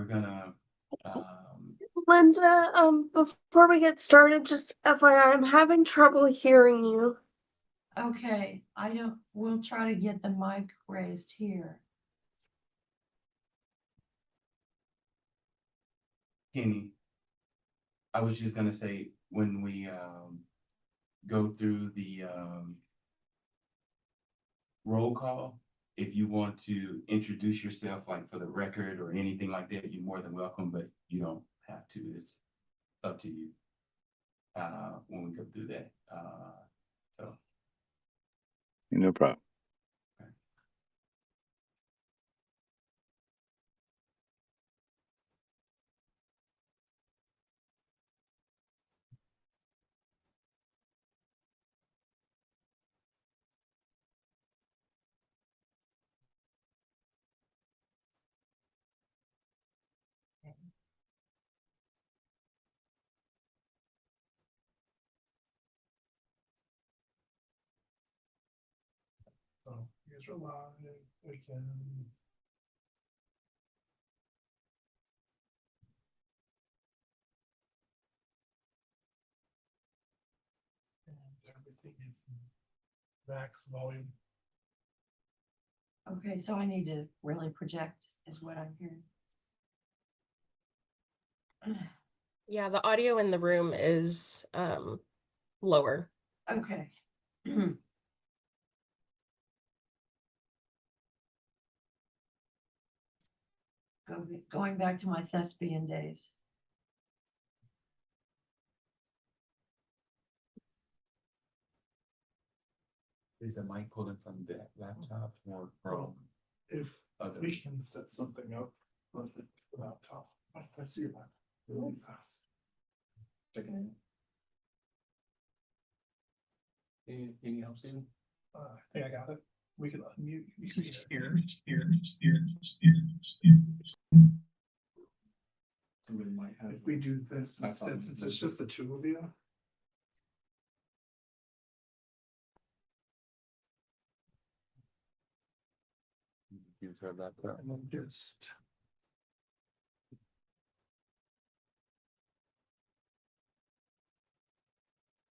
we're gonna, Linda, before we get started, just FYI, I'm having trouble hearing you. Okay, we'll try to get the mic raised here. Kenny, I was just gonna say, when we, go through the, roll call, if you want to introduce yourself, like for the record or anything like that, you're more than welcome, but you don't have to. It's up to you. When we go through that, so. No problem. So here's your live, we can. And everything is max volume. Okay, so I need to really project is what I'm hearing. Yeah, the audio in the room is lower. Okay. Going back to my thespian days. Is the mic pulling from that laptop or from? If other? we can set something up with the laptop, I see your laptop really fast. Checking in. Any help, Steven? I think I got it. We can unmute you here. Somebody might have. If we do this instead, since it's just the two of you. Use her laptop. And then just.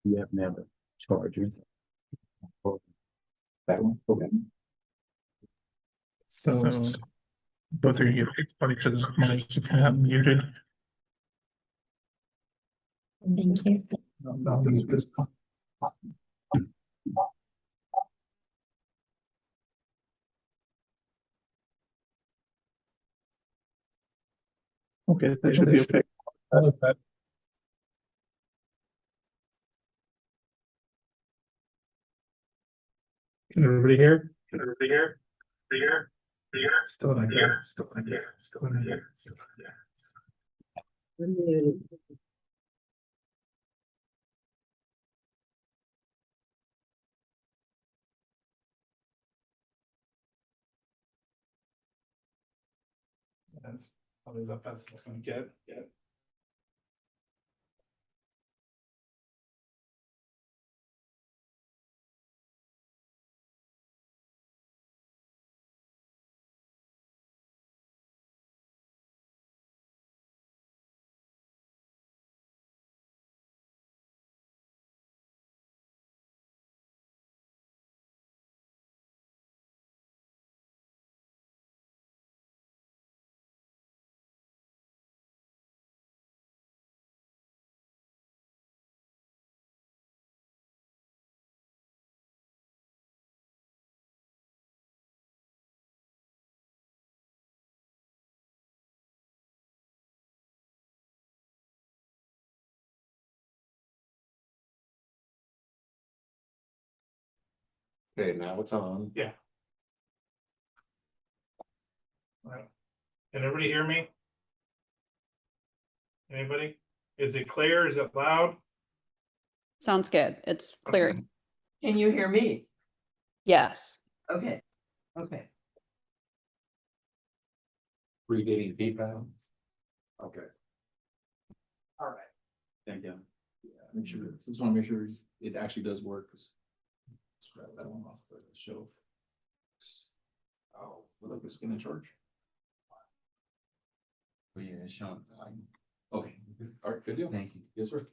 You have never charger. That one, okay. So both of you get picked funny because mine is kind of muted. Thank you. I'll use this. Okay, that should be okay. Can everybody hear? Can everybody hear? Still not here. Still not here. Still not here. Still not here. That's probably the best it's going to get. Yeah. Okay, now it's on. Yeah. All right. Can everybody hear me? Anybody? Is it clear? Is it loud? Sounds good. It's clear. Okay. Can you hear me? Yes. Okay. Okay. Getting feedback. Okay. All right. Thank you. Yeah, make sure, just want to make sure it actually does work. Let's grab that one off the shelf. Oh, look like it's gonna charge. But yeah, it's showing like, Okay, all right, good deal. thank you. Yes, sir.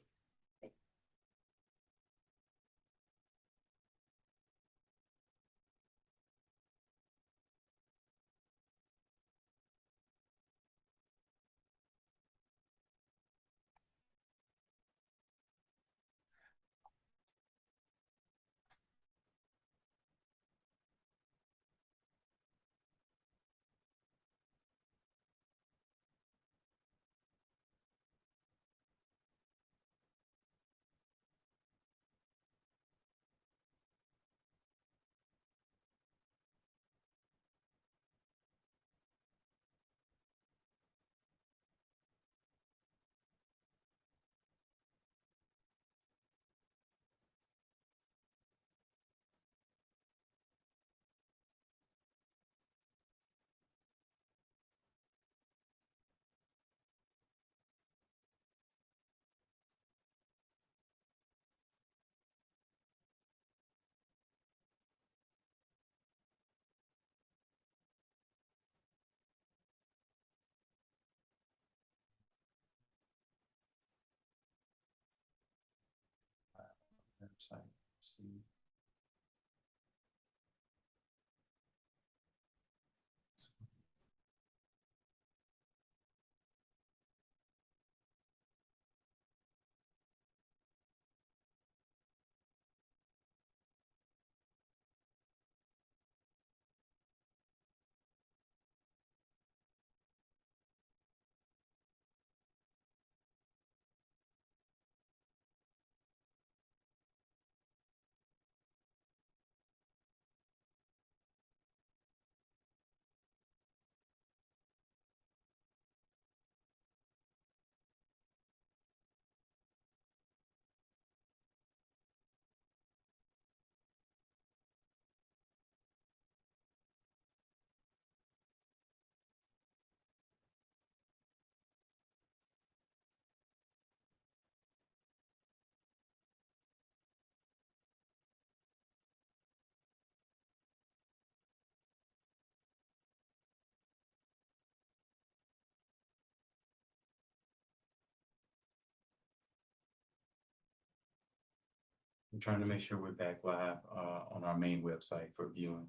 Website, see. I'm trying to make sure we're back live on our main website for viewing.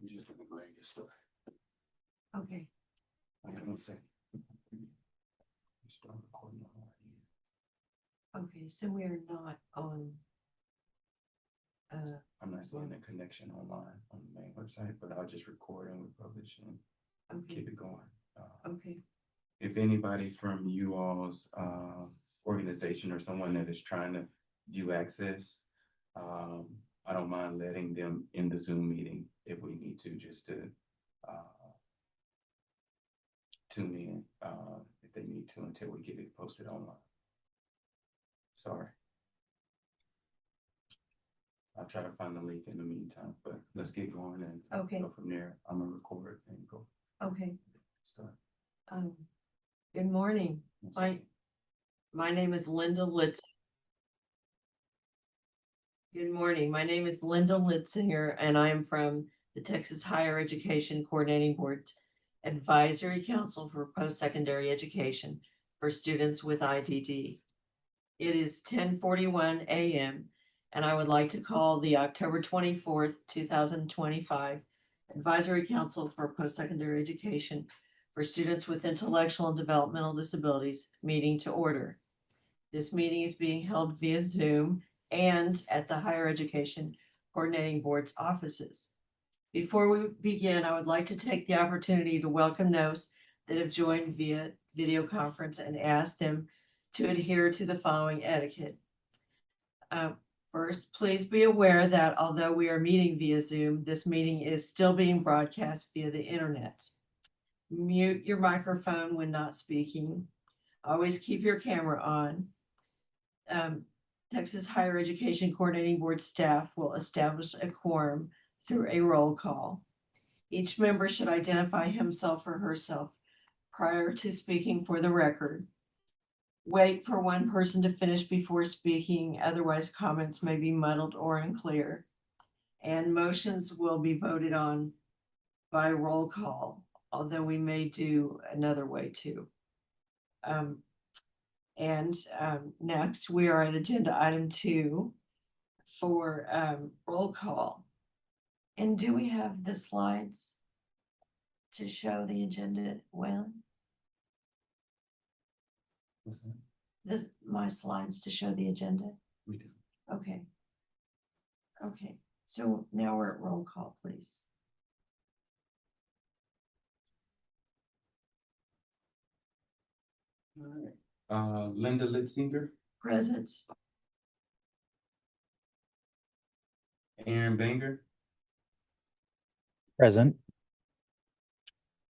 I'm just gonna go ahead and get started. Okay, Hold on 1 second. Start recording already. okay, so we are not on. I'm not seeing the connection online on the main website, but I'll just record and we publish and Okay, keep it going. okay, If anybody from you all's organization or someone that is trying to view access, I don't mind letting them in the Zoom meeting if we need to, just to tune in if they need to until we get it posted online. Sorry. I'll try to find the link in the meantime, but let's get going and Okay, go from there. I'm gonna record and go okay. start. Um, good morning. My name is Linda Litz. Good morning. My name is Linda Litzinger, and I am from the Texas Higher Education Coordinating Board Advisory Council for Post-Secondary Education for students with IDD. It is 10:41 a.m. and I would like to call the October 24th, 2025 Advisory Council for Post-Secondary Education for students with intellectual and developmental disabilities meeting to order. This meeting is being held via Zoom and at the Higher Education Coordinating Board's offices. Before we begin, I would like to take the opportunity to welcome those that have joined via video conference and ask them to adhere to the following etiquette. First, please be aware that although we are meeting via Zoom, this meeting is still being broadcast via the internet. Mute your microphone when not speaking. Always keep your camera on. Texas Higher Education Coordinating Board staff will establish a quorum through a roll call. Each member should identify himself or herself prior to speaking for the record. Wait for one person to finish before speaking, otherwise comments may be muddled or unclear. And motions will be voted on by roll call, although we may do another way too. Next, we are at agenda item 2 for roll call. And do we have the slides to show the agenda? Well, What's that? my slides to show the agenda. We do. Okay. Okay, so now we're at roll call, please. All right. Linda Litzinger, Present. Aaron Banger, Present.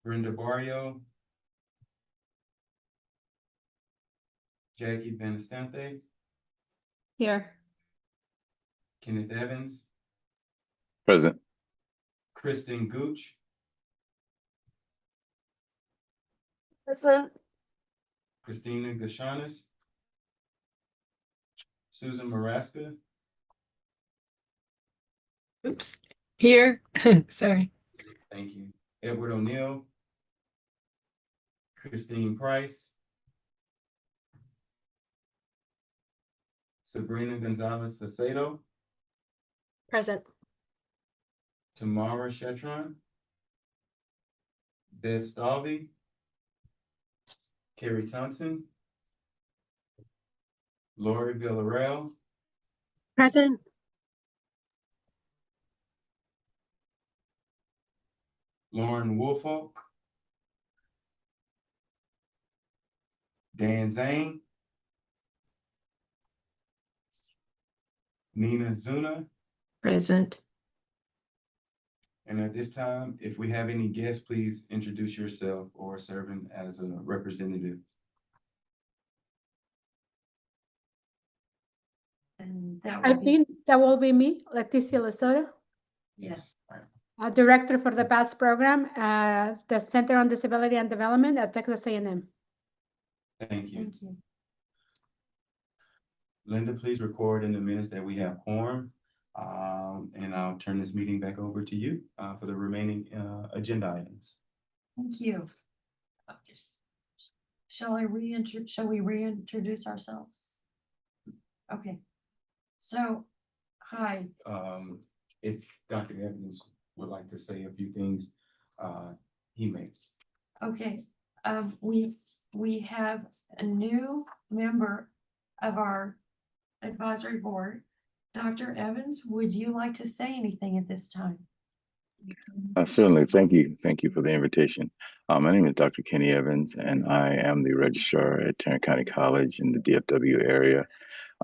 Brenda Barrio, Jackie Benestante, Here. Kenneth Evans, Present. Kristen Gooch, Present. Christina Gashanis, Susan Maraska, Oops, here, sorry. thank you, Edward O'Neill, Christine Price, Sabrina Gonzalez Sacedo, Present. Tamara Shetron, Beth Stalvey, Carrie Thompson, Lori Villarreal, Present. Lauren Woolfolk, Dan Zane, Nina Zuna, Present. and at this time, if we have any guests, please introduce yourself or serving as a representative. And that I will be, think that will be me, Leticia Lesotho, yes. All right. Director for the BATS program at the Center on Disability and Development at Texas A&M. Thank you. Thank you. Linda, please record in the minutes that we have quorum. And I'll turn this meeting back over to you for the remaining agenda items. Thank you. Shall we reintroduce ourselves? Okay. So, hi, If Dr. Evans would like to say a few things, he may. okay, we have a new member of our advisory board. Dr. Evans, would you like to say anything at this time? Certainly. Thank you. Thank you for the invitation. My name is Dr. Kenny Evans, and I am the registrar at Tarrant County College in the DFW area.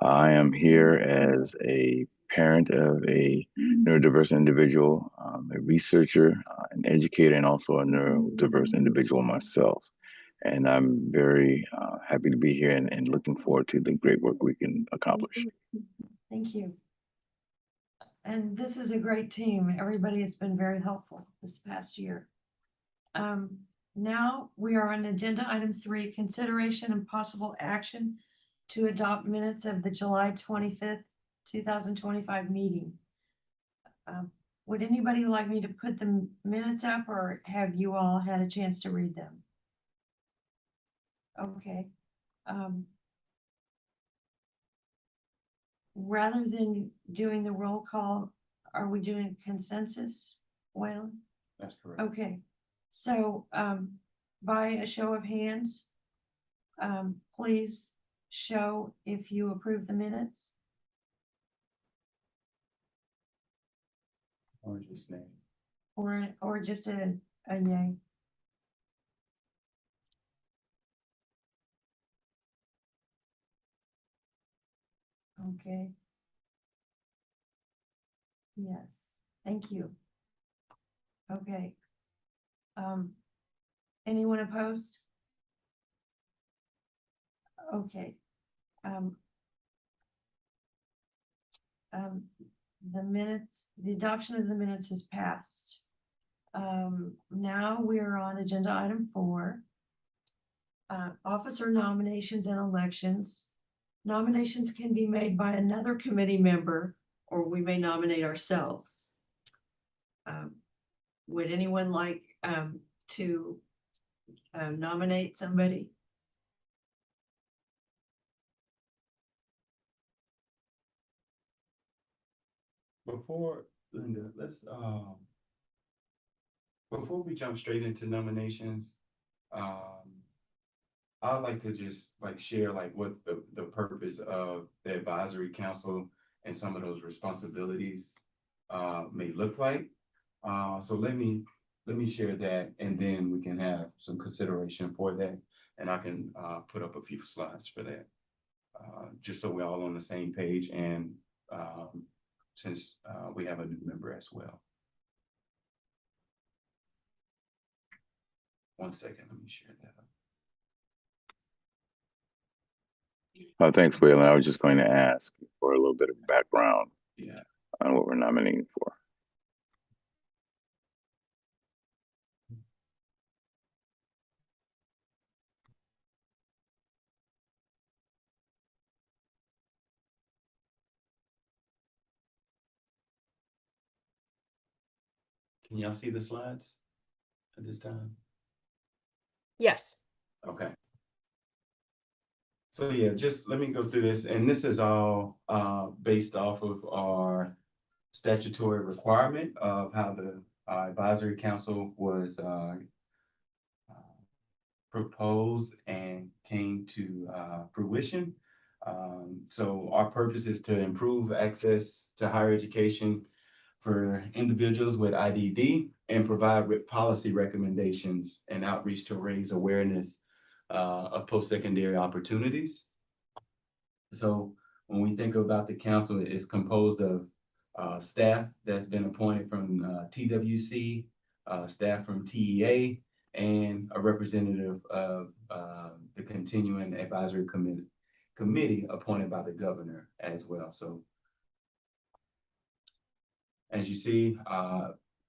I am here as a parent of a neurodiverse individual, a researcher, an educator, and also a neurodiverse individual myself. And I'm very happy to be here and looking forward to the great work we can accomplish. Thank you. And this is a great team. Everybody has been very helpful this past year. Now we are on agenda item 3, consideration and possible action to adopt minutes of the July 25th, 2025 meeting. Would anybody like me to put the minutes up, or have you all had a chance to read them? Okay. Rather than doing the roll call, are we doing consensus, Waylon? That's correct. Okay, so, by a show of hands, please show if you approve the minutes. Or just name. Or just a yay. Okay. Yes, thank you. Okay. Anyone opposed? Okay. The minutes, the adoption of the minutes has passed. Now we are on agenda item 4. Officer nominations and elections. Nominations can be made by another committee member, or we may nominate ourselves. Would anyone like to nominate somebody? Before, Linda, let's, before we jump straight into nominations, I'd like to just like share like what the purpose of the advisory council and some of those responsibilities may look like. So let me share that, and then we can have some consideration for that, and I can put up a few slides for that, just so we're all on the same page, and since we have a new member as well. One second, let me share that up. Thanks, Waylon. I was just going to ask for a little bit of background Yeah. on what we're nominating for. Can y'all see the slides at this time? Yes. Okay. So yeah, just let me go through this, and this is all based off of our statutory requirement of how the advisory council was proposed and came to fruition. So our purpose is to improve access to higher education for individuals with IDD and provide with policy recommendations and outreach to raise awareness of post-secondary opportunities. So when we think about the council, it's composed of staff that's been appointed from TWC, staff from TEA, and a representative of the continuing advisory committee appointed by the governor as well. So as you see,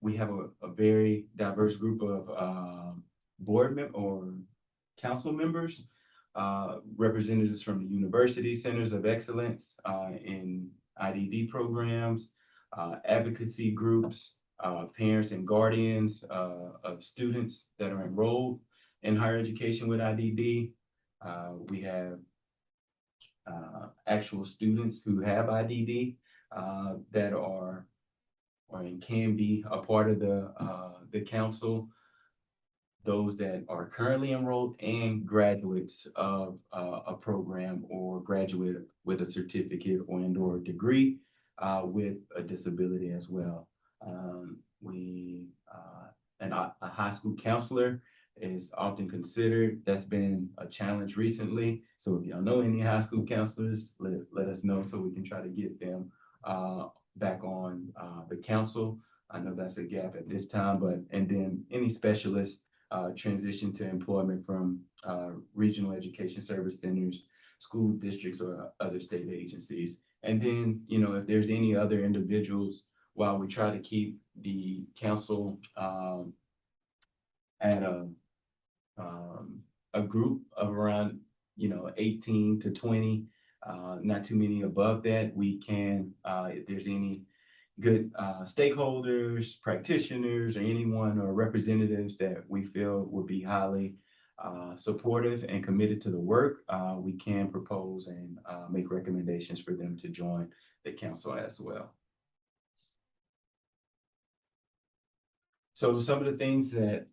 we have a very diverse group of board or council members, representatives from the university centers of excellence in IDD programs, advocacy groups, parents and guardians of students that are enrolled in higher education with IDD. We have actual students who have IDD that are and can be a part of the council, those that are currently enrolled, and graduates of a program or graduate with a certificate or degree with a disability as well. And a high school counselor is often considered. That's been a challenge recently. So if y'all know any high school counselors, let us know so we can try to get them back on the council. I know that's a gap at this time, and then any specialists transition to employment from regional education service centers, school districts, or other state agencies. And then, you know, if there's any other individuals, while we try to keep the council at a group of around, you know, 18 to 20, not too many above that, we can, if there's any good stakeholders, practitioners, or anyone or representatives that we feel would be highly supportive and committed to the work, we can propose and make recommendations for them to join the council as well. So some of the things that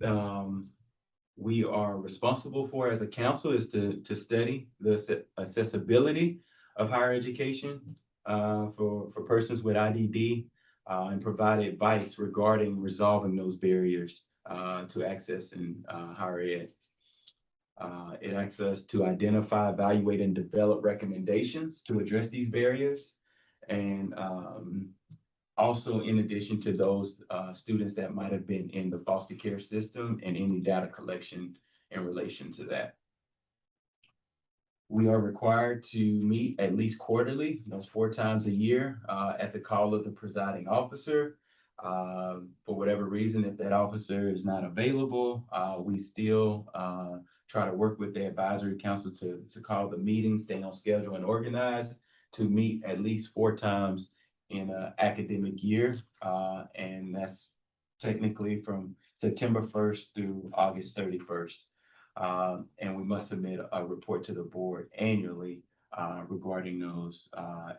we are responsible for as a council is to study the accessibility of higher education for persons with IDD and provide advice regarding resolving those barriers to access in higher ed. It asks us to identify, evaluate, and develop recommendations to address these barriers. And also, in addition to those students that might have been in the foster care system and any data collection in relation to that. We are required to meet at least quarterly, that's 4 times a year, at the call of the presiding officer. For whatever reason, if that officer is not available, we still try to work with the advisory council to call the meeting, stay on schedule and organize to meet at least 4 times in an academic year. And that's technically from September 1st through August 31st. And we must submit a report to the board annually regarding those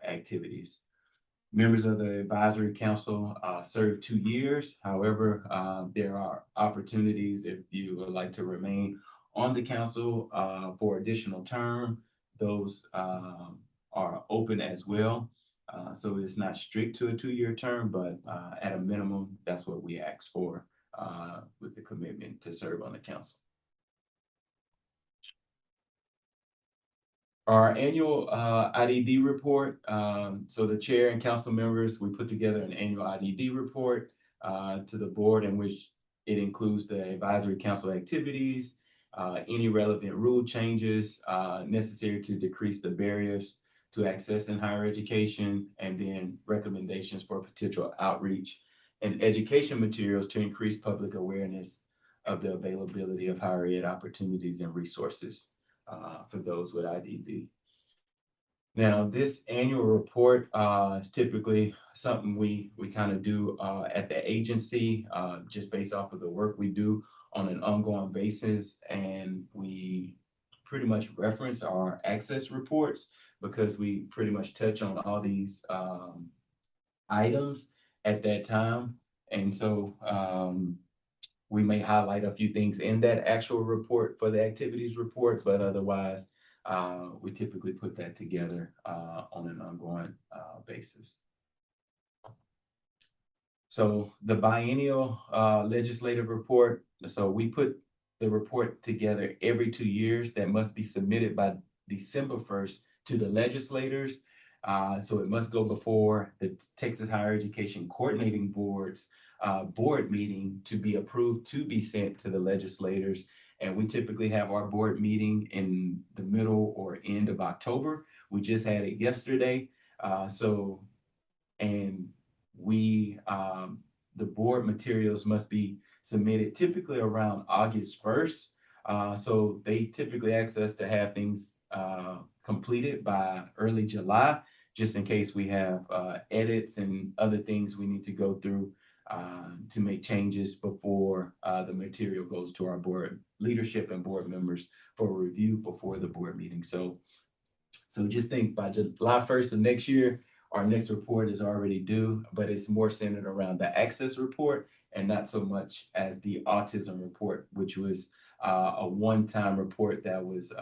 activities. Members of the advisory council serve 2 years. However, there are opportunities if you would like to remain on the council for additional term. Those are open as well. So it's not strict to a 2-year term, but at a minimum, that's what we ask for with the commitment to serve on the council. Our annual IDD report. So the chair and council members, we put together an annual IDD report to the board in which it includes the advisory council activities, any relevant rule changes necessary to decrease the barriers to access in higher education, and then recommendations for potential outreach and education materials to increase public awareness of the availability of higher ed opportunities and resources for those with IDD. Now, this annual report is typically something we kind of do at the agency, just based off of the work we do on an ongoing basis. And we pretty much reference our access reports because we pretty much touch on all these items at that time. And so we may highlight a few things in that actual report for the activities report, but otherwise, we typically put that together on an ongoing basis. So the biennial legislative report, so we put the report together every 2 years that must be submitted by December 1st to the legislators. So it must go before the Texas Higher Education Coordinating Board's board meeting to be approved to be sent to the legislators. And we typically have our board meeting in the middle or end of October. We just had it yesterday. And we, the board materials must be submitted typically around August 1st. So they typically ask us to have things completed by early July, just in case we have edits and other things we need to go through to make changes before the material goes to our board leadership and board members for review before the board meeting. So just think by July 1st of next year, our next report is already due, but it's more centered around the access report and not so much as the autism report, which was a one-time report that was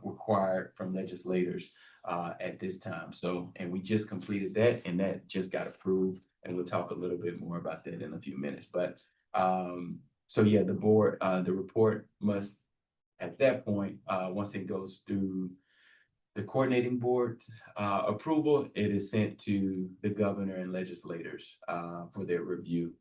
required from legislators at this time. So, and we just completed that, and that just got approved, and we'll talk a little bit more about that in a few minutes. But so yeah, the board, the report must, at that point, once it goes through the coordinating board approval, it is sent to the governor and legislators for their review.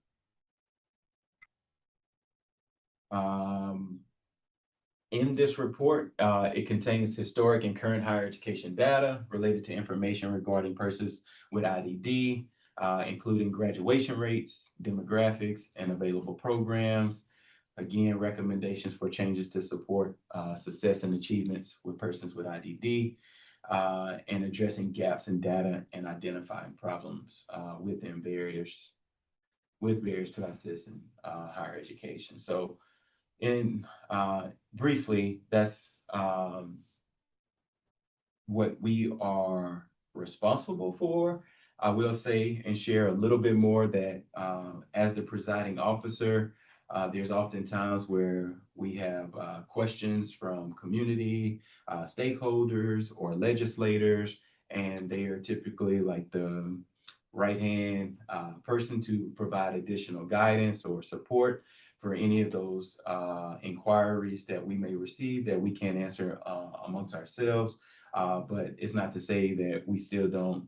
in this report, it contains historic and current higher education data related to information regarding persons with IDD, including graduation rates, demographics, and available programs. Again, recommendations for changes to support success and achievements with persons with IDD, and addressing gaps in data and identifying problems within barriers to access in higher education. So in briefly, that's what we are responsible for. I will say and share a little bit more that as the presiding officer, there's often times where we have questions from community stakeholders or legislators, and they are typically like the right-hand person to provide additional guidance or support for any of those inquiries that we may receive that we can't answer amongst ourselves. But it's not to say that we still don't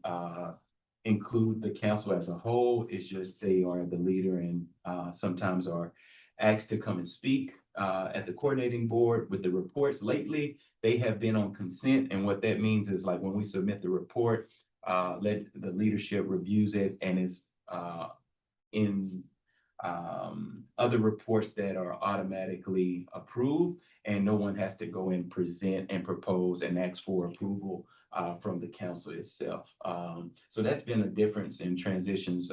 include the council as a whole. It's just they are the leader and sometimes are asked to come and speak at the coordinating board with the reports. Lately, they have been on consent, and what that means is like when we submit the report, let the leadership reviews it and is in other reports that are automatically approved, and no one has to go and present and propose and ask for approval from the council itself. So that's been a difference in transitions.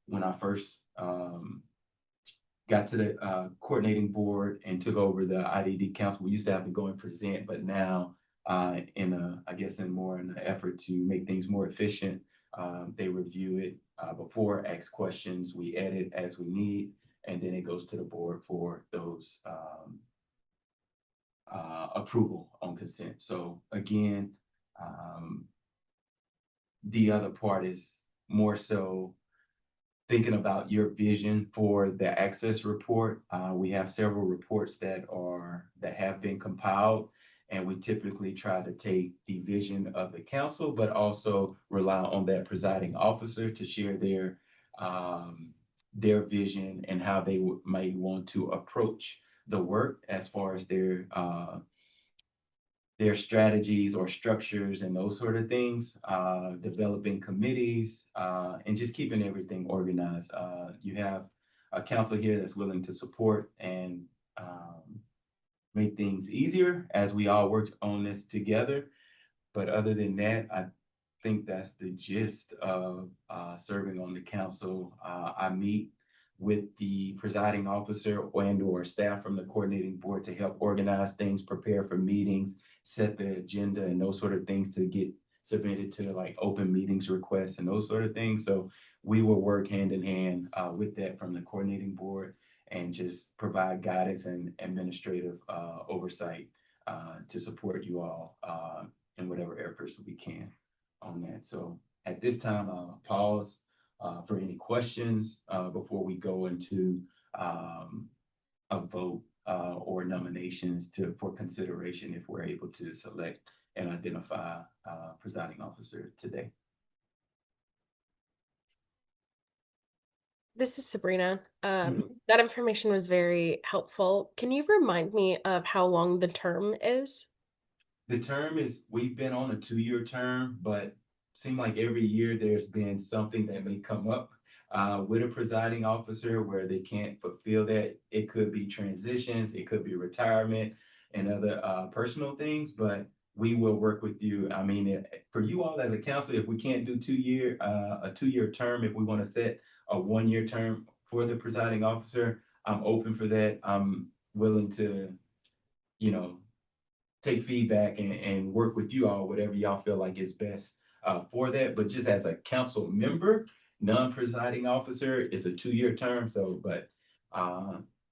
When I first got to the coordinating board and took over the IDD council, we used to have to go and present, but now I guess in an effort to make things more efficient, they review it before, ask questions, we edit as we need, and then it goes to the board for those approval on consent. So again, the other part is more so thinking about your vision for the access report. We have several reports that have been compiled, and we typically try to take the vision of the council, but also rely on that presiding officer to share their vision and how they might want to approach the work as far as their strategies or structures and those sort of things, developing committees, and just keeping everything organized. You have a council here that's willing to support and make things easier as we all work on this together. But other than that, I think that's the gist of serving on the council. I meet with the presiding officer and or staff from the coordinating board to help organize things, prepare for meetings, set the agenda and those sort of things to get submitted to like open meetings requests and those sort of things. So we will work hand in hand with that from the coordinating board and just provide guidance and administrative oversight to support you all in whatever efforts we can on that. So at this time, I'll pause for any questions before we go into a vote or nominations for consideration if we're able to select and identify presiding officer today. This is Sabrina. That information was very helpful. Can you remind me of how long the term is? The term is, we've been on a 2-year term, but seem like every year there's been something that may come up with a presiding officer where they can't fulfill that. It could be transitions, it could be retirement and other personal things, but we will work with you. I mean, for you all as a council, if we can't do a 2-year term, if we want to set a 1-year term for the presiding officer, I'm open for that. I'm willing to, take feedback and work with you all, whatever y'all feel like is best for that. But just as a council member, non-presiding officer, is a 2-year term. So, but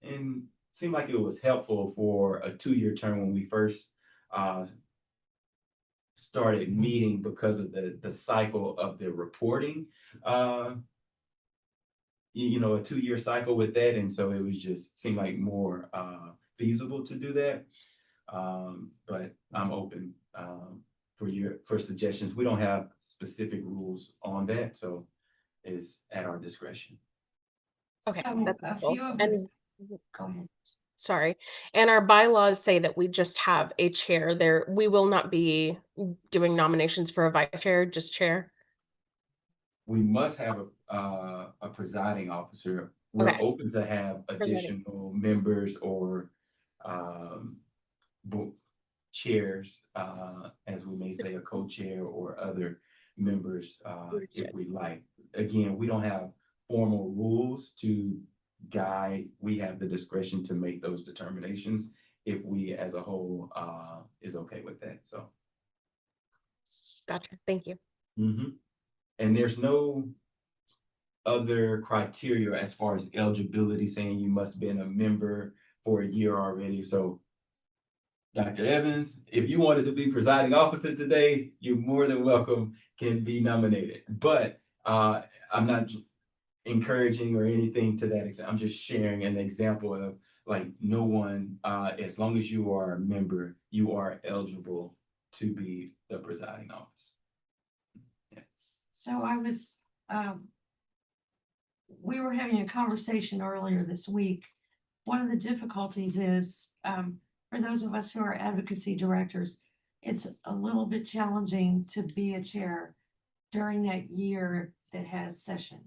and seemed like it was helpful for a 2-year term when we first started meeting because of the cycle of the reporting. A 2-year cycle with that, and so it was just seemed like more feasible to do that. But I'm open for suggestions. We don't have specific rules on that, so it's at our discretion. Okay, So that's a helpful. few of And us- Go ahead. Sorry. And our bylaws say that we just have a chair there. We will not be doing nominations for a vice chair, just chair. We must have a presiding officer. We're Okay. open to have Presiding. additional members or chairs, as we may say, a co-chair or other members, if we like. Again, we don't have formal rules to guide. We have the discretion to make those determinations if we as a whole is okay with that. So. Gotcha. Thank you. And there's no other criteria as far as eligibility saying you must have been a member for a year already. So Dr. Evans, if you wanted to be presiding officer today, you're more than welcome, can be nominated. But I'm not encouraging or anything to that extent. I'm just sharing an example of like no one, as long as you are a member, you are eligible to be the presiding officer. Yeah. So I was, we were having a conversation earlier this week. One of the difficulties is, for those of us who are advocacy directors, it's a little bit challenging to be a chair during that year that has session.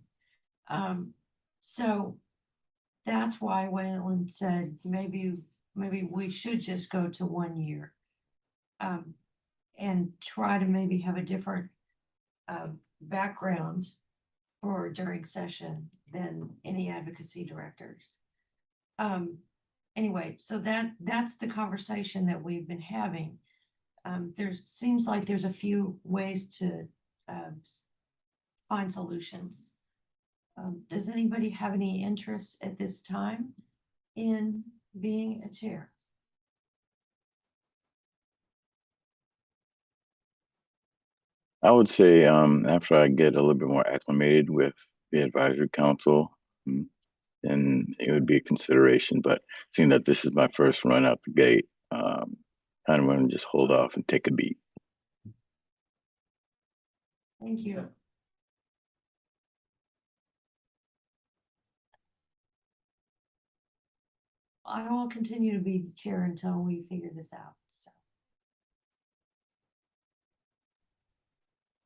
So that's why Waylon said, maybe we should just go to 1 year. And try to maybe have a different background for during session than any advocacy directors. Anyway, so that's the conversation that we've been having. There seems like there's a few ways to find solutions. Does anybody have any interest at this time in being a chair? I would say after I get a little bit more acclimated with the advisory council, then it would be a consideration. But seeing that this is my first run out the gate, kind of want to just hold off and take a beat. Thank you. I will continue to be the chair until we figure this out. So.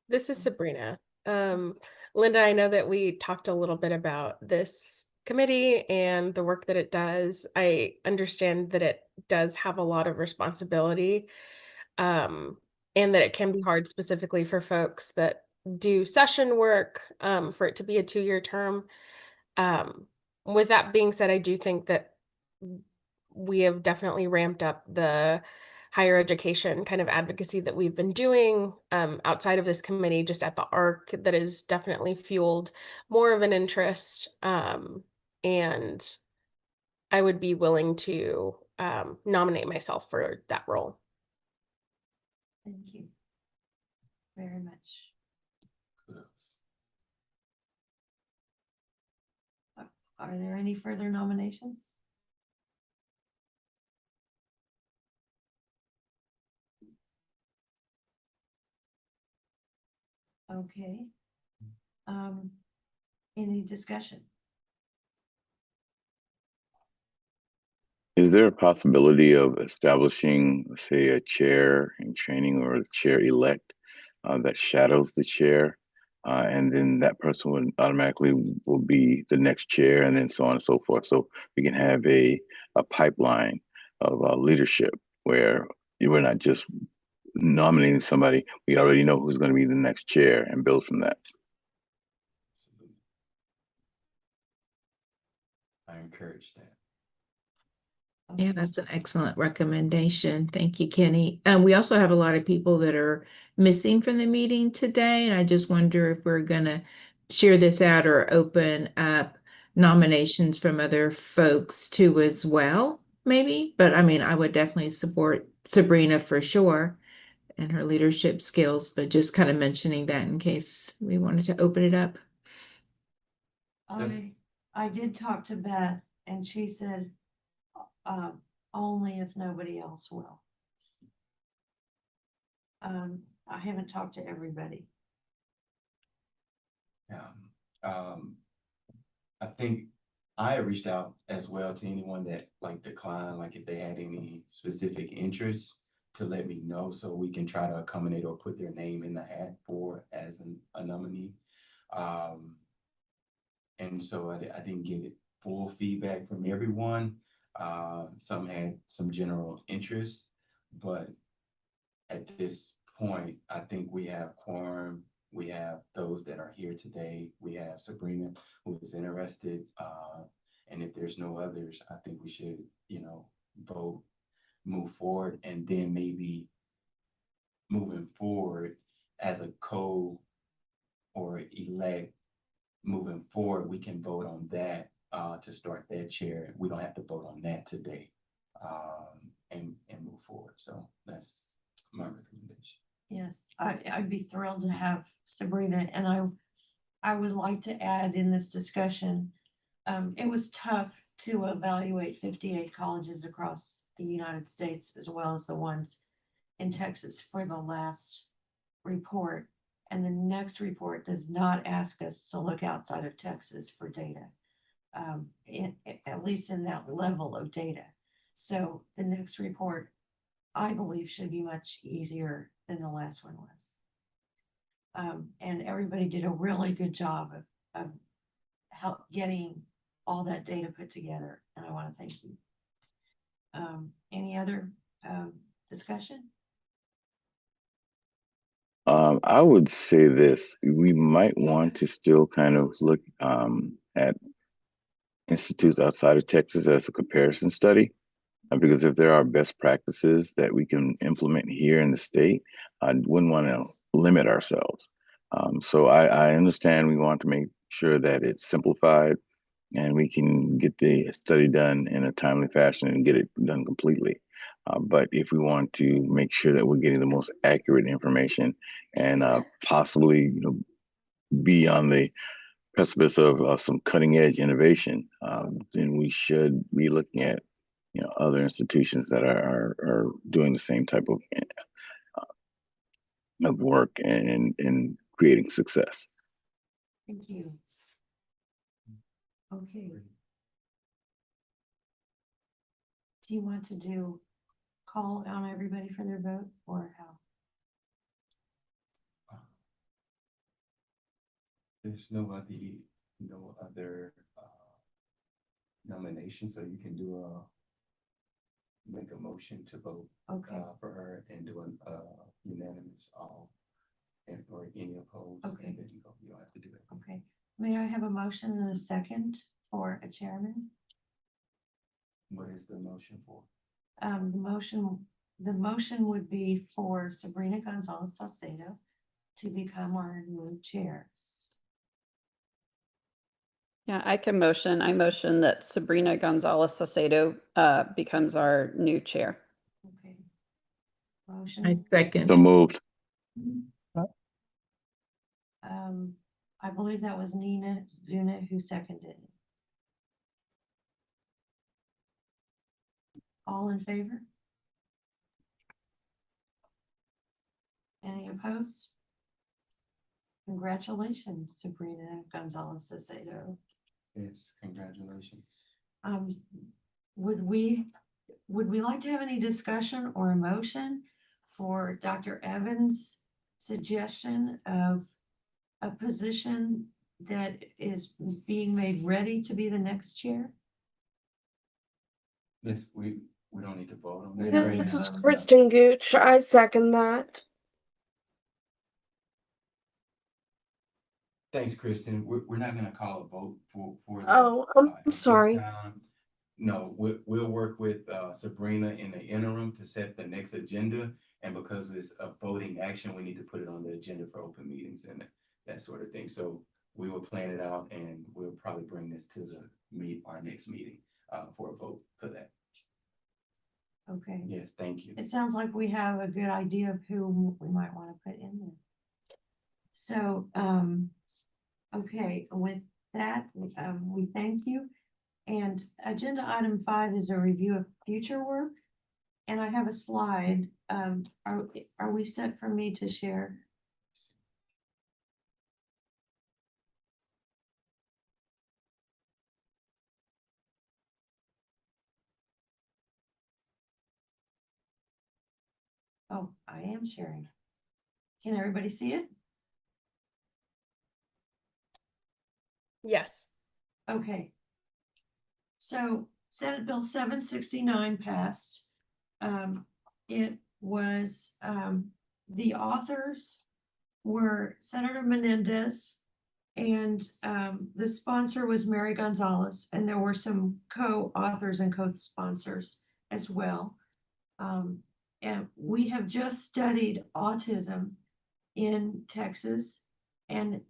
This is Sabrina. Linda, I know that we talked a little bit about this committee and the work that it does. I understand that it does have a lot of responsibility, and that it can be hard specifically for folks that do session work, for it to be a 2-year term. With that being said, I do think that we have definitely ramped up the higher education kind of advocacy that we've been doing outside of this committee, just at the ARC, that has definitely fueled more of an interest. And I would be willing to nominate myself for that role. Thank you very much. Are there any further nominations? Okay. Any discussion? Is there a possibility of establishing, say, a chair in training or a chair elect that shadows the chair? And then that person would automatically will be the next chair, and then so on and so forth. So we can have a pipeline of leadership where we're not just nominating somebody, we already know who's going to be the next chair and build from that. I encourage that. Yeah, that's an excellent recommendation. Thank you, Kenny. We also have a lot of people that are missing from the meeting today, and I just wonder if we're going to share this out or open up nominations from other folks too as well, maybe. But I mean, I would definitely support Sabrina for sure and her leadership skills, but just kind of mentioning that in case we wanted to open it up. I did talk to Beth, and she said only if nobody else will. I haven't talked to everybody. Yeah. I think I reached out as well to anyone that like declined, like if they had any specific interests to let me know so we can try to accommodate or put their name in the hat for as a nominee. And so I didn't get full feedback from everyone. Some had some general interest, but at this point, I think we have quorum. We have those that are here today. We have Sabrina who is interested. And if there's no others, I think we should, vote, move forward, and then maybe moving forward as a or elect, moving forward, we can vote on that to start that chair. We don't have to vote on that today, and move forward. So that's my recommendation. Yes, I'd be thrilled to have Sabrina, and I would like to add in this discussion, it was tough to evaluate 58 colleges across the United States as well as the ones in Texas for the last report. And the next report does not ask us to look outside of Texas for data, at least in that level of data. So the next report, I believe, should be much easier than the last one was. And everybody did a really good job of help getting all that data put together, and I want to thank you. Any other discussion? I would say this, we might want to still kind of look at institutes outside of Texas as a comparison study, because if there are best practices that we can implement here in the state, I wouldn't want to limit ourselves. So I understand we want to make sure that it's simplified and we can get the study done in a timely fashion and get it done completely. But if we want to make sure that we're getting the most accurate information and possibly, be on the precipice of some cutting edge innovation, then we should be looking at, other institutions that are doing the same type of work and creating success. Thank you. Okay. Do you want to call on everybody for their vote, or how? There's no other nomination, so you can make a motion to vote Okay, for her and do a unanimous all or any opposed. Okay. And then you don't have to do it. okay. May I have a motion and a second for a chairman? What is the motion for? The motion would be for Sabrina Gonzalez Salcedo to become our new chair. Yeah, I motion that Sabrina Gonzalez Salcedo becomes our new chair. Okay. I Motion, second. So moved. I believe that was Nina Zuna who seconded. All in favor? Any opposed? Congratulations, Sabrina Gonzalez Salcedo. Yes, congratulations. Would we like to have any discussion or a motion for Dr. Evans' suggestion of a position that is being made ready to be the next chair? This, we don't need to vote on We that don't right need This to is now. vote. Kristen Gooch. I second that. Thanks, Kristen. We're not gonna call a vote for that. Oh, at I'm this sorry. time. No, we'll work with Sabrina in the interim to set the next agenda. And because it's a voting action, we need to put it on the agenda for open meetings and that sort of thing. So we will plan it out and we'll probably bring this to our next meeting for a vote for that. Okay. Yes, thank you. It sounds like we have a good idea of who we might want to put in there. So, okay, with that, we thank you. And agenda item 5 is a review of future work. And I have a slide. Are we set for me to share? Oh, I am sharing. Can everybody see it? Yes. Okay. So Senate Bill 769 passed. It was, the authors were Senator Menendez, and the sponsor was Mary Gonzalez, and there were some co-authors and co-sponsors as well. And we have just studied autism in Texas and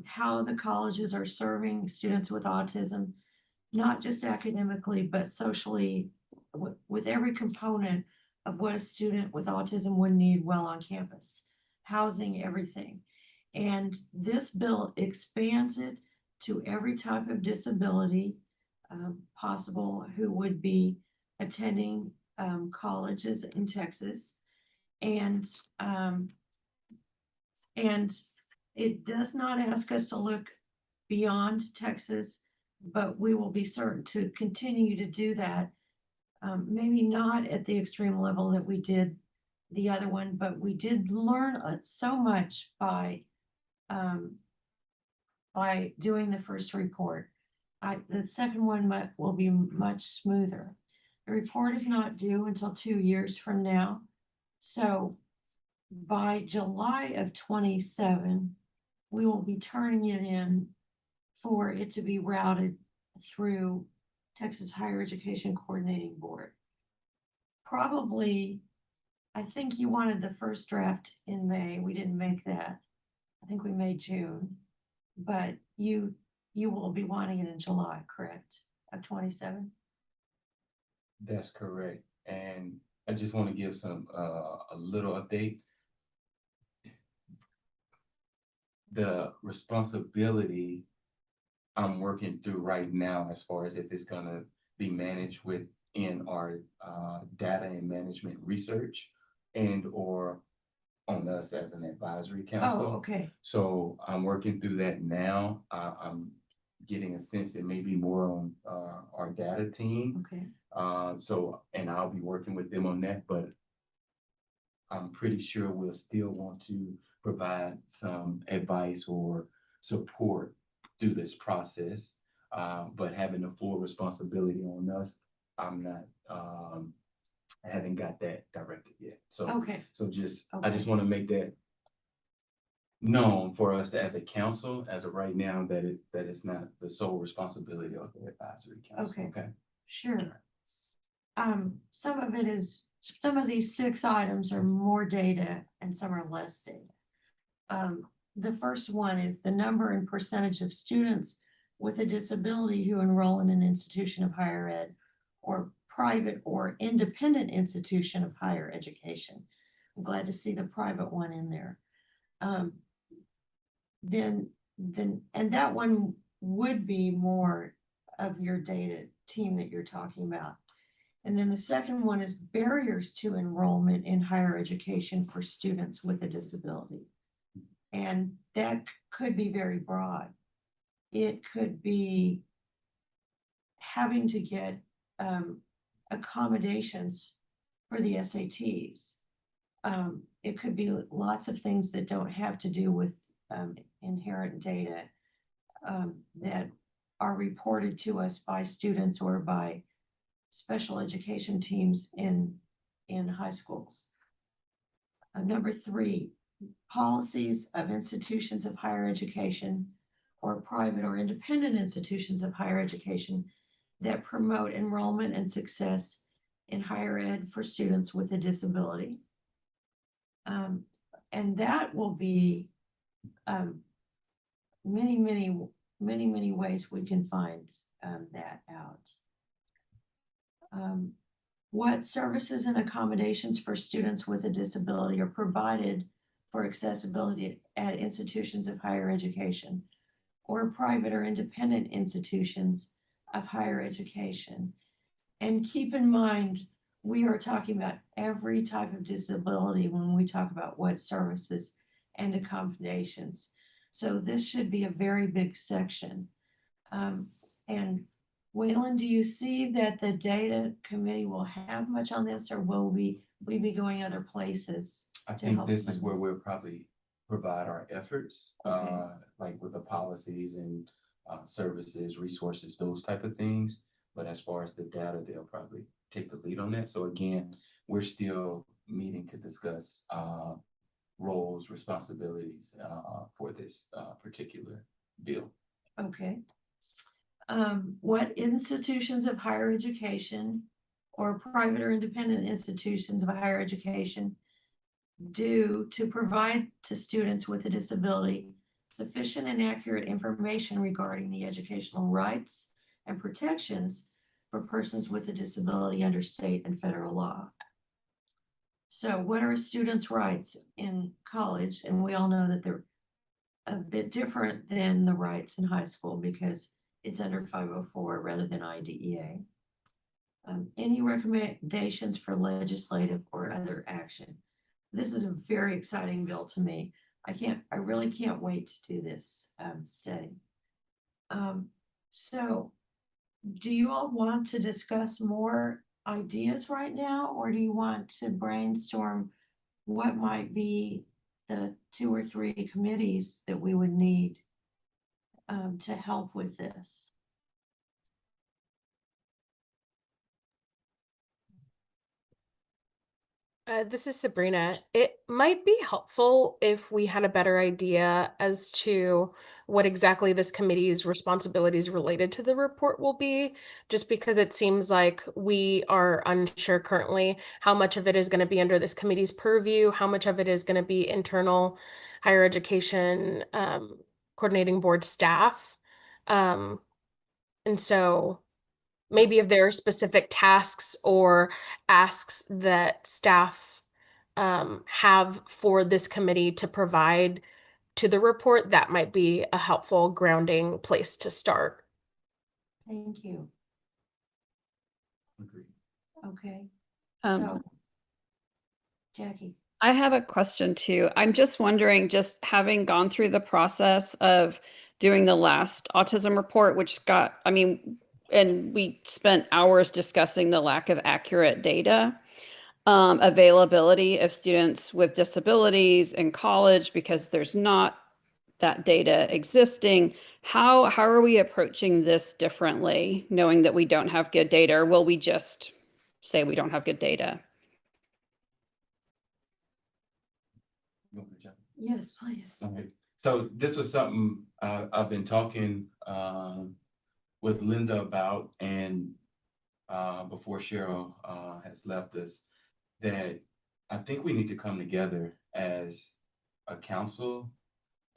how the colleges are serving students with autism, not just academically, but socially, with every component of what a student with autism would need while on campus, housing, everything. And this bill expands it to every type of disability possible who would be attending colleges in Texas. And it does not ask us to look beyond Texas, but we will be certain to continue to do that. Maybe not at the extreme level that we did the other one, but we did learn so much by doing the first report. The second one will be much smoother. The report is not due until 2 years from now. So by July of 27, we will be turning it in for it to be routed through Texas Higher Education Coordinating Board. Probably, I think you wanted the first draft in May. We didn't make that. I think we made June, but you will be wanting it in July, correct? Of 27? That's correct. And I just want to give some a little update. The responsibility I'm working through right now, as far as if it's gonna be managed within our data and management research and or on us as an advisory council. Oh, okay. So I'm working through that now. I'm getting a sense it may be more on our data team. Okay. So, and I'll be working with them on that, but I'm pretty sure we'll still want to provide some advice or support through this process. But having the full responsibility on us, I'm not, I haven't got that directed yet. So, Okay. so just, I Okay. just want to make that known for us as a council, as of right now, that it's not the sole responsibility of the advisory council. Okay. Okay. Sure. Some of it is, some of these 6 items are more data and some are less data. The first one is the number and percentage of students with a disability who enroll in an institution of higher ed or private or independent institution of higher education. I'm glad to see the private one in there. Then, and that one would be more of your data team that you're talking about. And then the second one is barriers to enrollment in higher education for students with a disability. And that could be very broad. It could be having to get accommodations for the SATs. It could be lots of things that don't have to do with inherent data that are reported to us by students or by special education teams in high schools. Number 3, policies of institutions of higher education or private or independent institutions of higher education that promote enrollment and success in higher ed for students with a disability. And that will be many ways we can find that out. What services and accommodations for students with a disability are provided for accessibility at institutions of higher education or private or independent institutions of higher education? And keep in mind, we are talking about every type of disability when we talk about what services and accommodations. So this should be a very big section. And Waylon, do you see that the data committee will have much on this, or will we we be going other places? I to think help this is with where this? we'll probably provide our efforts, Okay. like with the policies and services, resources, those type of things. But as far as the data, they'll probably take the lead on that. So again, we're still meeting to discuss roles, responsibilities for this particular bill. Okay. What institutions of higher education or private or independent institutions of higher education do to provide to students with a disability sufficient and accurate information regarding the educational rights and protections for persons with a disability under state and federal law? So what are a student's rights in college? And we all know that they're a bit different than the rights in high school because it's under 504 rather than IDEA. Any recommendations for legislative or other action? This is a very exciting bill to me. I really can't wait to do this study. So do you all want to discuss more ideas right now, or do you want to brainstorm what might be the 2 or 3 committees that we would need to help with this? This is Sabrina. It might be helpful if we had a better idea as to what exactly this committee's responsibilities related to the report will be, just because it seems like we are unsure currently how much of it is going to be under this committee's purview, how much of it is going to be internal higher education coordinating board staff. And so maybe if there are specific tasks or asks that staff have for this committee to provide to the report, that might be a helpful grounding place to start. Thank you. Agreed. Okay. Um, So, Jackie. I have a question too. I'm just wondering, just having gone through the process of doing the last autism report, which got, I mean, and we spent hours discussing the lack of accurate data, availability of students with disabilities in college because there's not that data existing. How are we approaching this differently, knowing that we don't have good data, or will we just say we don't have good data? You want me to jump? Yes, please. Okay, so this was something I've been talking with Linda about, and before Cheryl has left us, that I think we need to come together as a council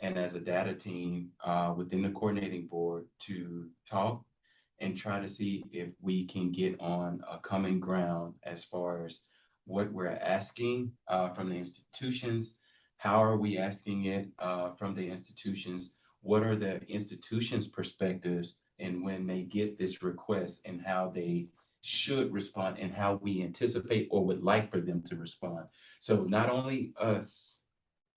and as a data team within the coordinating board to talk and try to see if we can get on a common ground as far as what we're asking from the institutions. How are we asking it from the institutions? What are the institutions' perspectives, and when they get this request, and how they should respond, and how we anticipate or would like for them to respond. So not only us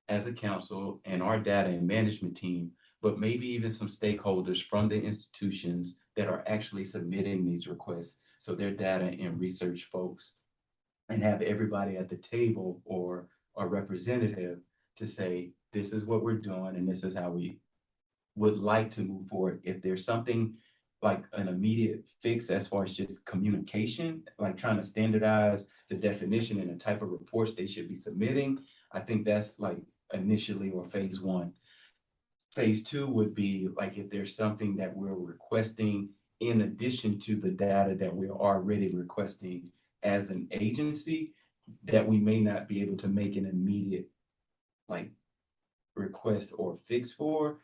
as a council and our data and management team, but maybe even some stakeholders from the institutions that are actually submitting these requests. So their data and research folks, and have everybody at the table or a representative to say, this is what we're doing and this is how we would like to move forward. If there's something like an immediate fix as far as just communication, like trying to standardize the definition and the type of reports they should be submitting, I think that's like initially or phase 1. Phase 2 would be like if there's something that we're requesting in addition to the data that we're already requesting as an agency, that we may not be able to make an immediate like request or fix for.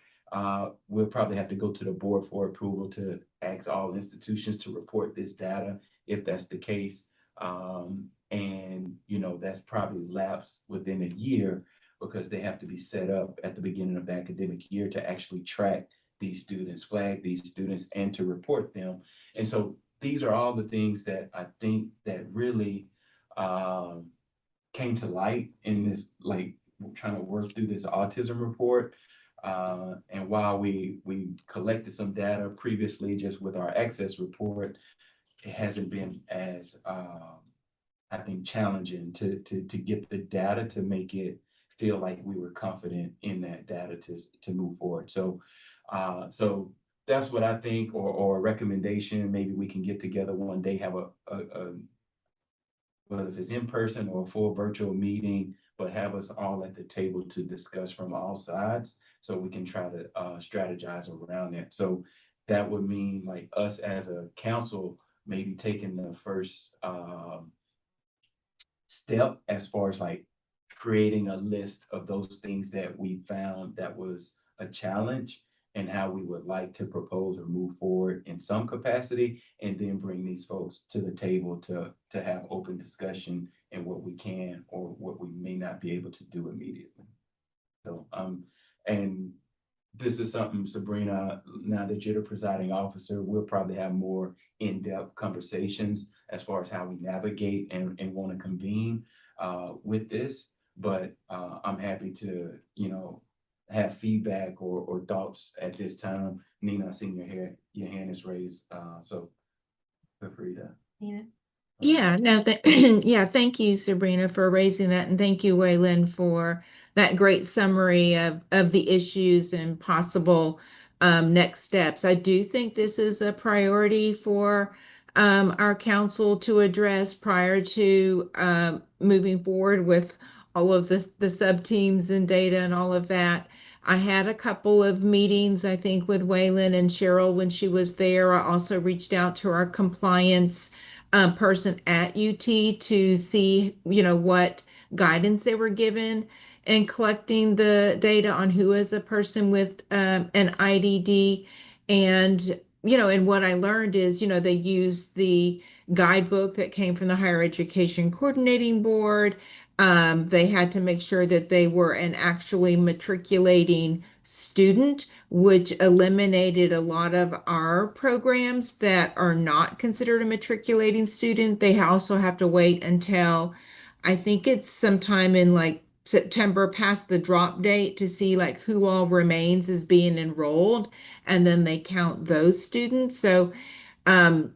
We'll probably have to go to the board for approval to ask all institutions to report this data if that's the case. And that's probably lapsed within a year because they have to be set up at the beginning of the academic year to actually track these students, flag these students, and to report them. And so these are all the things that I think that really came to light in this, like trying to work through this autism report. And while we collected some data previously just with our access report, it hasn't been as I think, challenging to get the data to make it feel like we were confident in that data to move forward. So, so that's what I think, or a recommendation. Maybe we can get together one day, have a whether if it's in person or a full virtual meeting, but have us all at the table to discuss from all sides so we can try to strategize around that. So that would mean like us as a council maybe taking the first step as far as like creating a list of those things that we found that was a challenge and how we would like to propose or move forward in some capacity, and then bring these folks to the table to have open discussion and what we can or what we may not be able to do immediately. So and this is something, Sabrina, now that you're the presiding officer, we'll probably have more in-depth conversations as far as how we navigate and want to convene with this. But I'm happy to, you know, have feedback or thoughts at this time. Nina, I seen your hand is raised, so feel free to. Nina? Yeah, no, yeah, thank you, Sabrina, for raising that, and thank you, Waylon, for that great summary of the issues and possible next steps. I do think this is a priority for our council to address prior to moving forward with all of the sub teams and data and all of that. I had a couple of meetings, I think, with Waylon and Cheryl when she was there. I also reached out to our compliance person at UT to see, you know, what guidance they were given in collecting the data on who is a person with an IDD. And, you know, and what I learned is, you know, they used the guidebook that came from the Higher Education Coordinating Board. They had to make sure that they were an actually matriculating student, which eliminated a lot of our programs that are not considered a matriculating student. They also have to wait until, I think it's sometime in like September past the drop date to see like who all remains as being enrolled, and then they count those students. So um,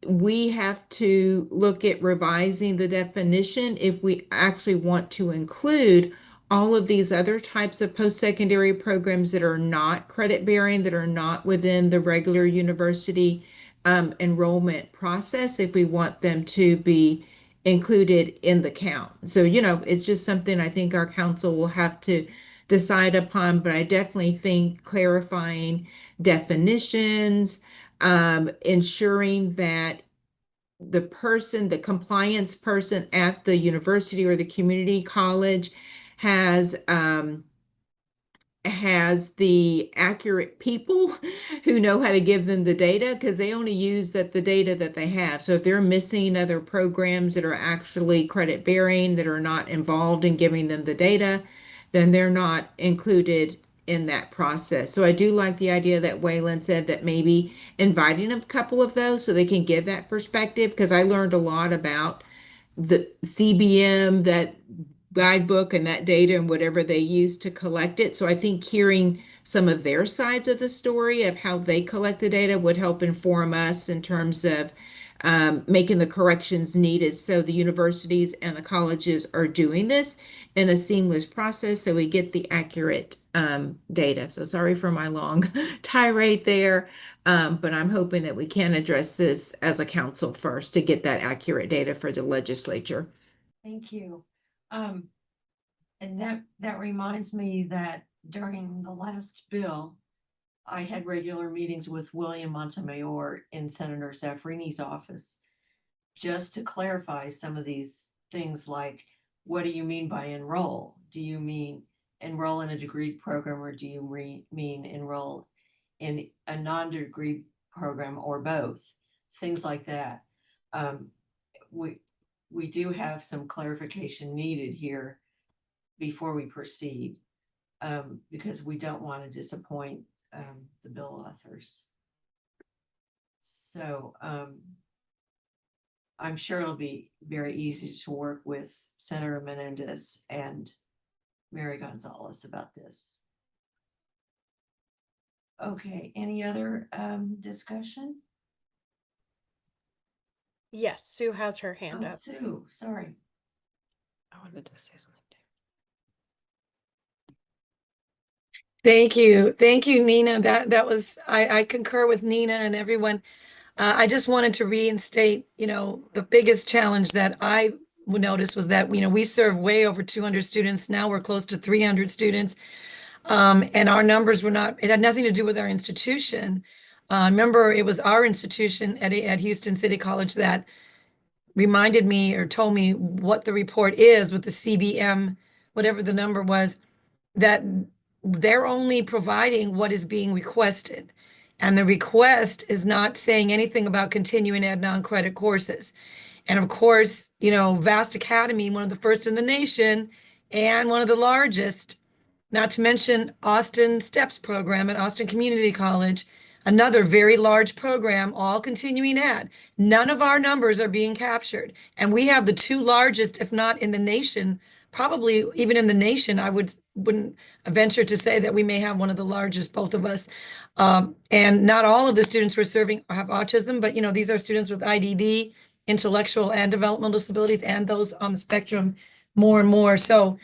we have to look at revising the definition if we actually want to include all of these other types of post-secondary programs that are not credit bearing, that are not within the regular university enrollment process, if we want them to be included in the count. So, you know, it's just something I think our council will have to decide upon, but I definitely think clarifying definitions, ensuring that the compliance person at the university or the community college has the accurate people who know how to give them the data, because they only use the data that they have. So if they're missing other programs that are actually credit bearing, that are not involved in giving them the data, then they're not included in that process. So I do like the idea that Waylon said, that maybe inviting a couple of those so they can give that perspective, because I learned a lot about the CBM, that guidebook and that data and whatever they use to collect it. So I think hearing some of their sides of the story of how they collect the data would help inform us in terms of making the corrections needed, so the universities and the colleges are doing this in a seamless process so we get the accurate data. So sorry for my long tirade there, but I'm hoping that we can address this as a council first to get that accurate data for the legislature. Thank you. And that reminds me that during the last bill, I had regular meetings with William Montemayor in Senator Zaffarini's office, just to clarify some of these things, like, what do you mean by enroll? Do you mean enroll in a degree program, or do you mean enroll in a non-degree program, or both? Things like that. We do have some clarification needed here before we proceed, because we don't want to disappoint the bill authors. So I'm sure it'll be very easy to work with Senator Menendez and Mary Gonzalez about this. Okay, any other discussion? Yes, Sue has her hand Oh, up. Sue, sorry. I wanted to say something. Thank you. Thank you, Nina. That was, I concur with Nina and everyone. I just wanted to reinstate, the biggest challenge that I would notice was that, we serve way over 200 students. Now we're close to 300 students. And our numbers were not, it had nothing to do with our institution. Remember, it was our institution at Houston City College that reminded me or told me what the report is with the CBM, whatever the number was, that they're only providing what is being requested. And the request is not saying anything about continuing ed non-credit courses. And of course, Vast Academy, one of the first in the nation and one of the largest, not to mention Austin STEPS program at Austin Community College, another very large program, all continuing ed. None of our numbers are being captured. And we have the two largest, if not in the nation, probably even in the nation, I wouldn't venture to say that we may have one of the largest, both of us. And not all of the students we're serving have autism, but these are students with IDD, intellectual and developmental disabilities, and those on the spectrum more and more. So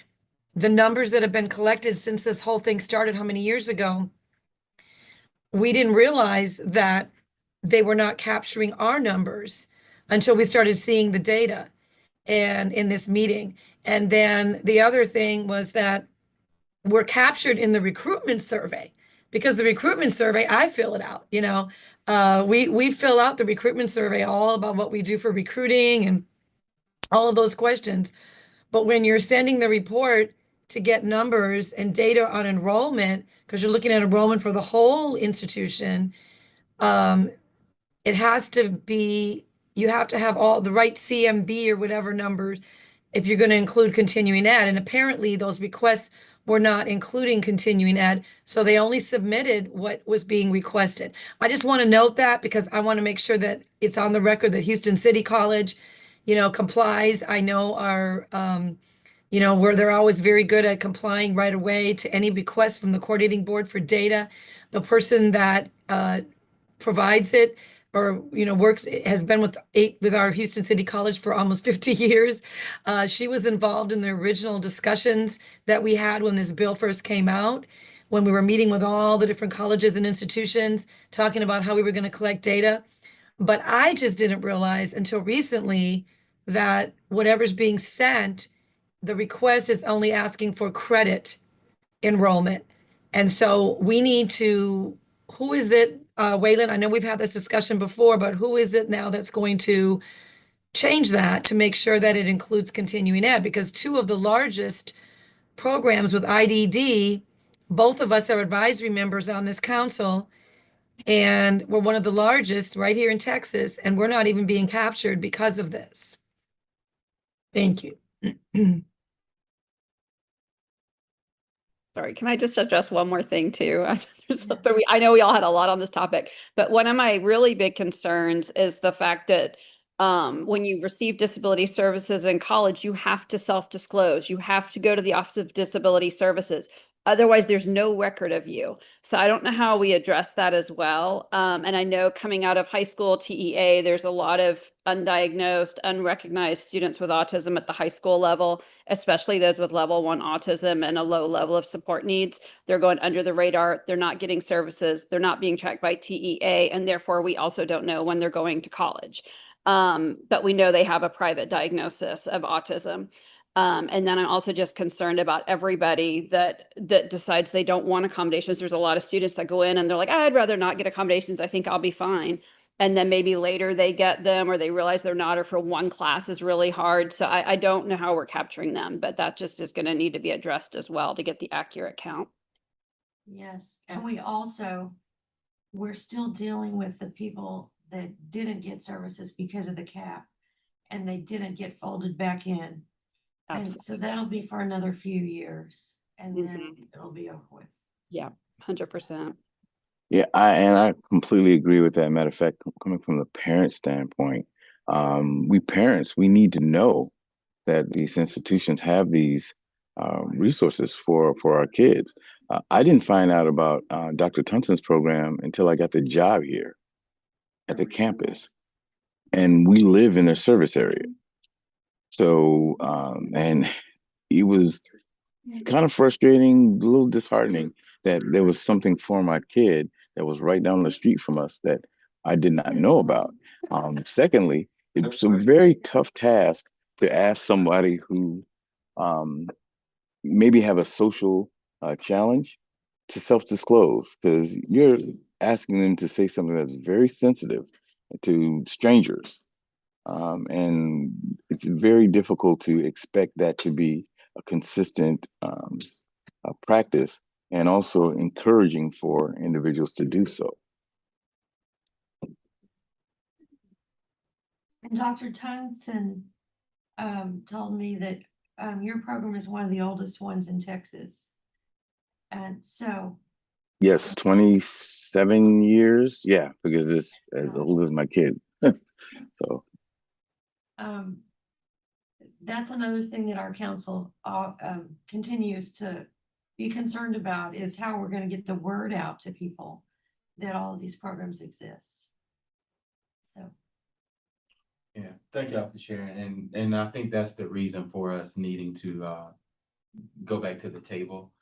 the numbers that have been collected since this whole thing started, how many years ago, we didn't realize that they were not capturing our numbers until we started seeing the data and in this meeting. And then the other thing was that we're captured in the recruitment survey, because the recruitment survey, I fill it out, we fill out the recruitment survey, all about what we do for recruiting and all of those questions. But when you're sending the report to get numbers and data on enrollment, because you're looking at enrollment for the whole institution, it has to be, you have to have all the right CMB or whatever numbers if you're going to include continuing ed. And apparently those requests were not including continuing ed. So they only submitted what was being requested. I just want to note that because I want to make sure that it's on the record that Houston City College, complies. I know where they're always very good at complying right away to any request from the coordinating board for data. The person that provides it or works has been with our Houston City College for almost 50 years. She was involved in the original discussions that we had when this bill first came out, when we were meeting with all the different colleges and institutions, talking about how we were going to collect data. But I just didn't realize until recently that whatever's being sent, the request is only asking for credit enrollment. And so we need to, who is it, Waylon? I know we've had this discussion before, but who is it now that's going to change that to make sure that it includes continuing ed? Because two of the largest programs with IDD, both of us are advisory members on this council, and we're one of the largest right here in Texas, and we're not even being captured because of this. Thank you. Sorry, can I just address one more thing too? I know we all had a lot on this topic, but one of my really big concerns is the fact that when you receive disability services in college, you have to self-disclose. You have to go to the Office of Disability Services. Otherwise, there's no record of you. So I don't know how we address that as well. And I know coming out of high school TEA, there's a lot of undiagnosed, unrecognized students with autism at the high school level, especially those with level 1 autism and a low level of support needs. They're going under the radar. They're not getting services. They're not being tracked by TEA. And therefore, we also don't know when they're going to college. But we know they have a private diagnosis of autism. And then I'm also just concerned about everybody that decides they don't want accommodations. There's a lot of students that go in and they're like, I'd rather not get accommodations. I think I'll be fine. And then maybe later they get them or they realize they're not, or for one class is really hard. So I don't know how we're capturing them, but that just is going to need to be addressed as well to get the accurate count. Yes, and we're still dealing with the people that didn't get services because of the cap and they didn't get folded back in. And so that'll be for another few years and then it'll be over with. Yeah, 100%. Yeah, I completely agree with that. Matter of fact, coming from the parent standpoint, we parents, we need to know that these institutions have these resources for our kids. I didn't find out about Dr. Thompson's program until I got the job here at the campus. and we live in their service area. So, and it was kind of frustrating, a little disheartening that there was something for my kid that was right down the street from us that I did not know about. Secondly, it's a very tough task to ask somebody who um, maybe have a social challenge to self-disclose, because you're asking them to say something that's very sensitive to strangers. And it's very difficult to expect that to be a consistent practice, and also encouraging for individuals to do so. And Dr. Tungsten told me that your program is one of the oldest ones in Texas. And so, Yes, 27 years. Yeah, because it's as old as my kid. So um, that's another thing that our council continues to be concerned about, is how we're going to get the word out to people that all of these programs exist. So, Yeah, thank y'all for sharing. And I think that's the reason for us needing to go back to the table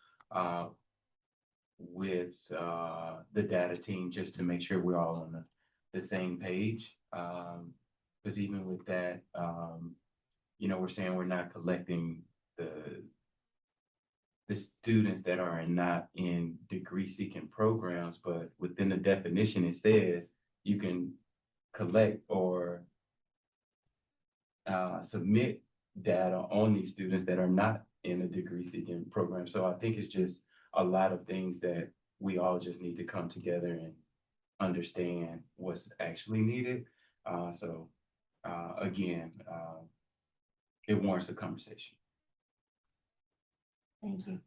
with the data team, just to make sure we're all on the same page. Because even with that, you know, we're saying we're not collecting the students that are not in degree seeking programs, but within the definition, it says you can collect or submit data on these students that are not in a degree seeking program. So I think it's just a lot of things that we all just need to come together and understand what's actually needed. Again, it warrants a conversation. thank you.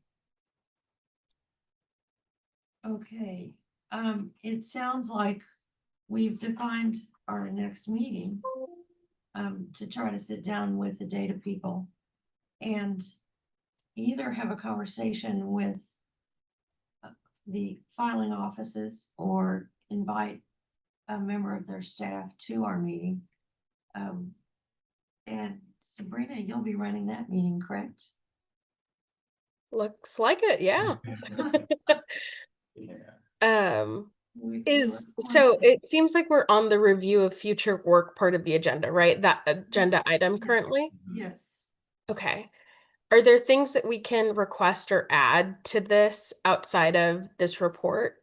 Okay, it sounds like we've defined our next meeting to try to sit down with the data people and either have a conversation with the filing offices or invite a member of their staff to our meeting. And Sabrina, you'll be running that meeting, correct? Looks like it, yeah. Yeah. So it seems like we're on the review of future work part of the agenda, right? That agenda item currently? Yes. Okay. Are there things that we can request or add to this outside of this report?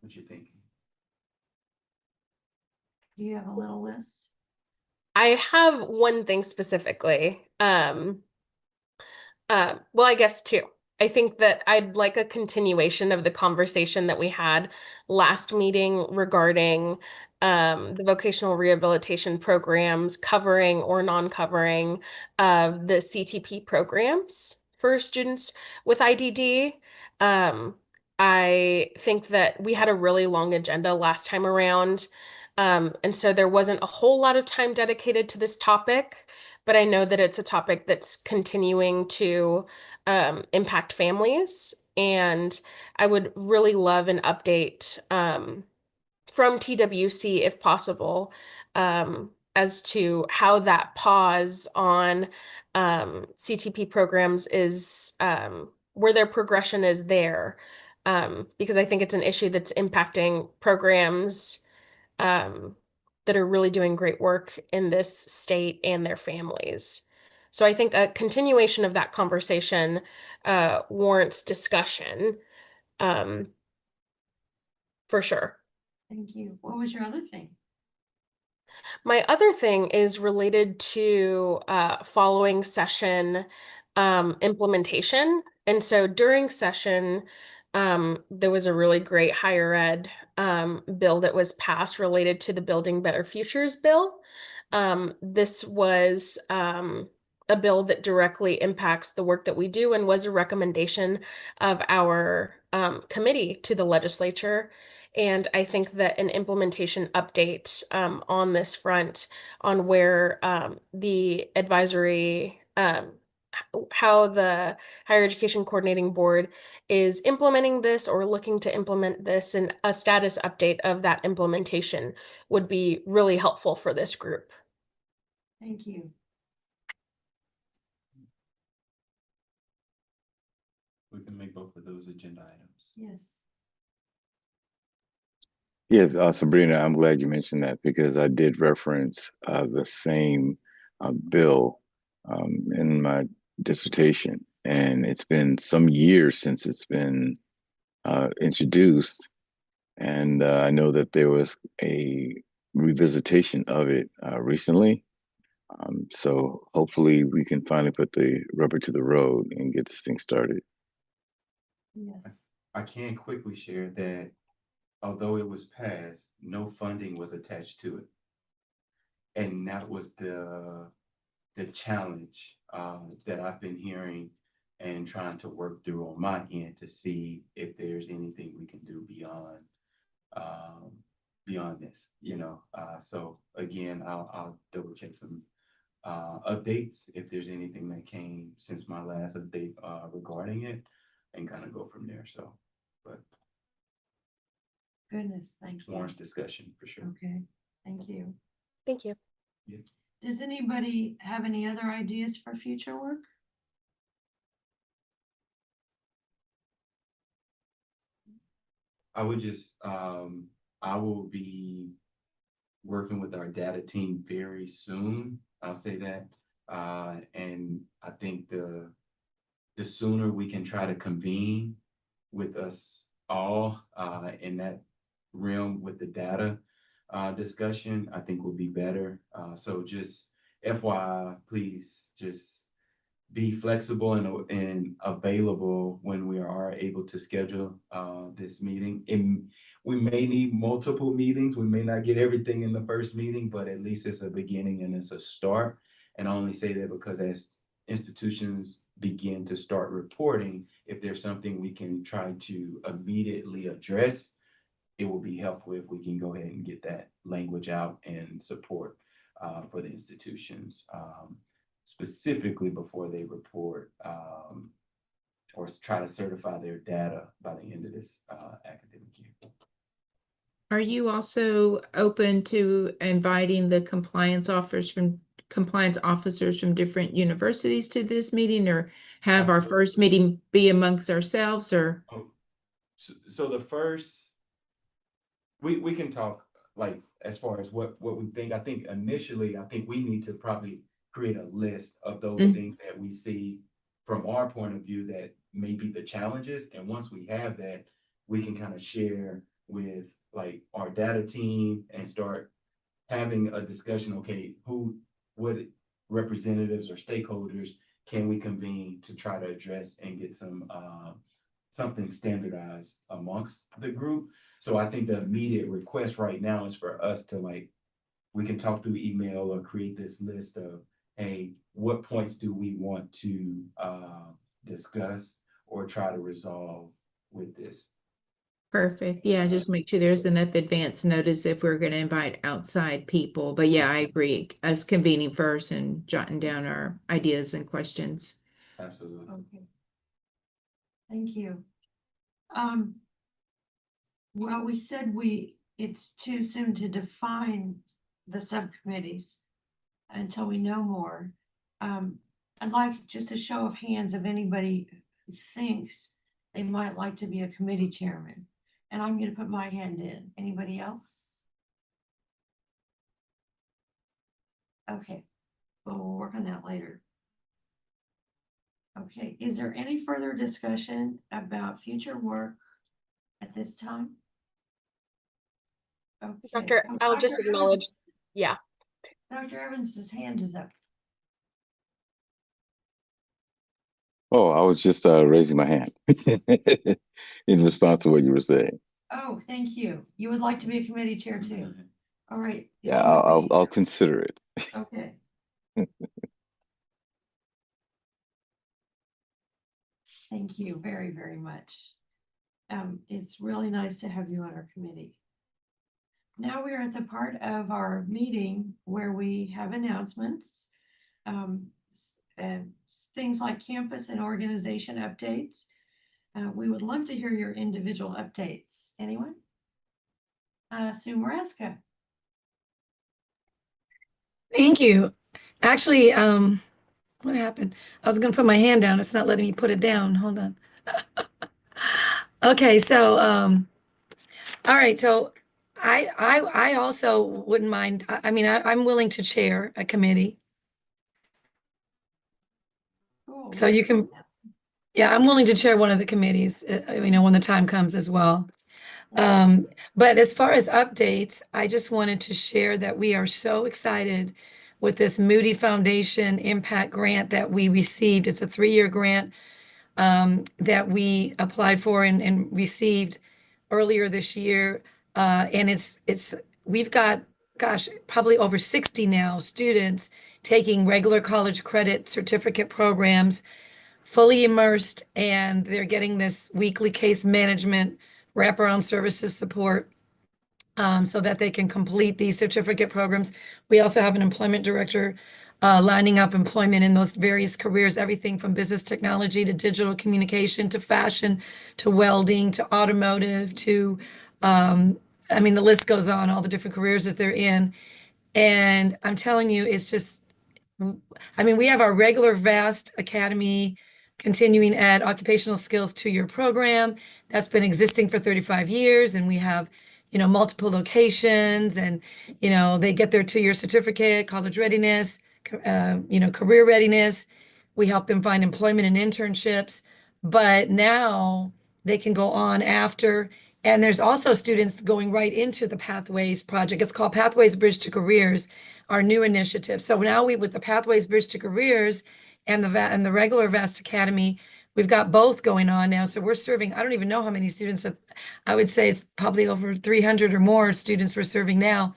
What you thinking? Do you have a little list? I have one thing specifically. Well, I guess two. I think that I'd like a continuation of the conversation that we had last meeting regarding the vocational rehabilitation programs covering or non-covering of the CTP programs for students with IDD. I think that we had a really long agenda last time around. And so there wasn't a whole lot of time dedicated to this topic, but I know that it's a topic that's continuing to impact families. And I would really love an update from TWC, if possible, as to how that pause on CTP programs is, where their progression is there. Because I think it's an issue that's impacting programs that are really doing great work in this state and their families. So I think a continuation of that conversation warrants discussion, um, for sure. Thank you. What was your other thing? My other thing is related to following session implementation. And so during session, there was a really great higher ed bill that was passed related to the Building Better Futures bill. This was a bill that directly impacts the work that we do and was a recommendation of our committee to the legislature. And I think that an implementation update on this front, on where the advisory how the Higher Education Coordinating Board is implementing this or looking to implement this, and a status update of that implementation would be really helpful for this group. Thank you. We can make both of those agenda items. Yes. Yes, Sabrina, I'm glad you mentioned that because I did reference the same bill in my dissertation, and it's been some years since it's been introduced, and I know that there was a revisitation of it recently. So hopefully we can finally put the rubber to the road and get this thing started. Yes. I can quickly share that although it was passed, no funding was attached to it. And that was the challenge that I've been hearing and trying to work through on my end to see if there's anything we can do beyond this, you know. So again, I'll double check some updates if there's anything that came since my last update regarding it, and kind of go from there. So, but Goodness, thank you. warrants discussion for sure. Okay, thank you. Thank you. Does anybody have any other ideas for future work? I would just, I will be working with our data team very soon. I'll say that. And I think the sooner we can try to convene with us all in that realm with the data discussion, I think will be better. So just FYI, please just be flexible and available when we are able to schedule this meeting. And we may need multiple meetings. We may not get everything in the first meeting, but at least it's a beginning and it's a start. And I only say that because as institutions begin to start reporting, if there's something we can try to immediately address, it will be helpful if we can go ahead and get that language out and support for the institutions. Specifically before they report or try to certify their data by the end of this academic year. Are you also open to inviting the compliance officers from different universities to this meeting, or have our first meeting be amongst ourselves, or? So the first, we can talk like as far as what we think. I think initially, I think we need to probably create a list of those things that we see from our point of view that may be the challenges. And once we have that, we can kind of share with like our data team and start having a discussion. Okay, what representatives or stakeholders can we convene to try to address and get some something standardized amongst the group. So I think the immediate request right now is for us to like, we can talk through email or create this list of, hey, what points do we want to discuss or try to resolve with this? Perfect. Yeah, just make sure there's enough advance notice if we're going to invite outside people. But yeah, I agree. Us convening first and jotting down our ideas and questions. Absolutely. Okay. Thank you. Well, we said it's too soon to define the subcommittees until we know more. I'd like just a show of hands of anybody who thinks they might like to be a committee chairman. And I'm going to put my hand in. Anybody else? Okay, well, we'll work on that later. Okay, is there any further discussion about future work at this time? Okay. Dr. I'll just Dr. acknowledge, Evans. yeah. Dr. Evans's hand is up. Oh, I was just raising my hand in response to what you were saying. Oh, thank you. You would like to be a committee chair too. All right. Yeah, I'll consider it. Okay. Thank you very, very much. It's really nice to have you on our committee. Now we are at the part of our meeting where we have announcements. things like campus and organization updates. We would love to hear your individual updates. Anyone? Sue Maresca. Thank you. Actually, what happened? I was gonna put my hand down. It's not letting me put it down. Hold on. Okay, so all right, so I also wouldn't mind. I mean, I'm willing to chair a committee. Cool. So you can, yeah, I'm willing to chair one of the committees, when the time comes as well. But as far as updates, I just wanted to share that we are so excited with this Moody Foundation Impact Grant that we received. It's a 3-year grant that we applied for and received earlier this year. And we've got, gosh, probably over 60 now students taking regular college credit certificate programs, fully immersed, and they're getting this weekly case management wraparound services support so that they can complete these certificate programs. We also have an employment director lining up employment in those various careers, everything from business technology to digital communication to fashion to welding to automotive to, I mean, the list goes on, all the different careers that they're in. And I'm telling you, it's just, I mean, we have our regular VAST Academy continuing ed occupational skills 2-year program that's been existing for 35 years. And we have, multiple locations and, they get their 2-year certificate, college readiness, career readiness. We help them find employment and internships, but now they can go on after. And there's also students going right into the Pathways project. It's called Pathways Bridge to Careers, our new initiative. So now with the Pathways Bridge to Careers and the regular VAST Academy, we've got both going on now. So we're serving, I don't even know how many students, I would say it's probably over 300 or more students we're serving now.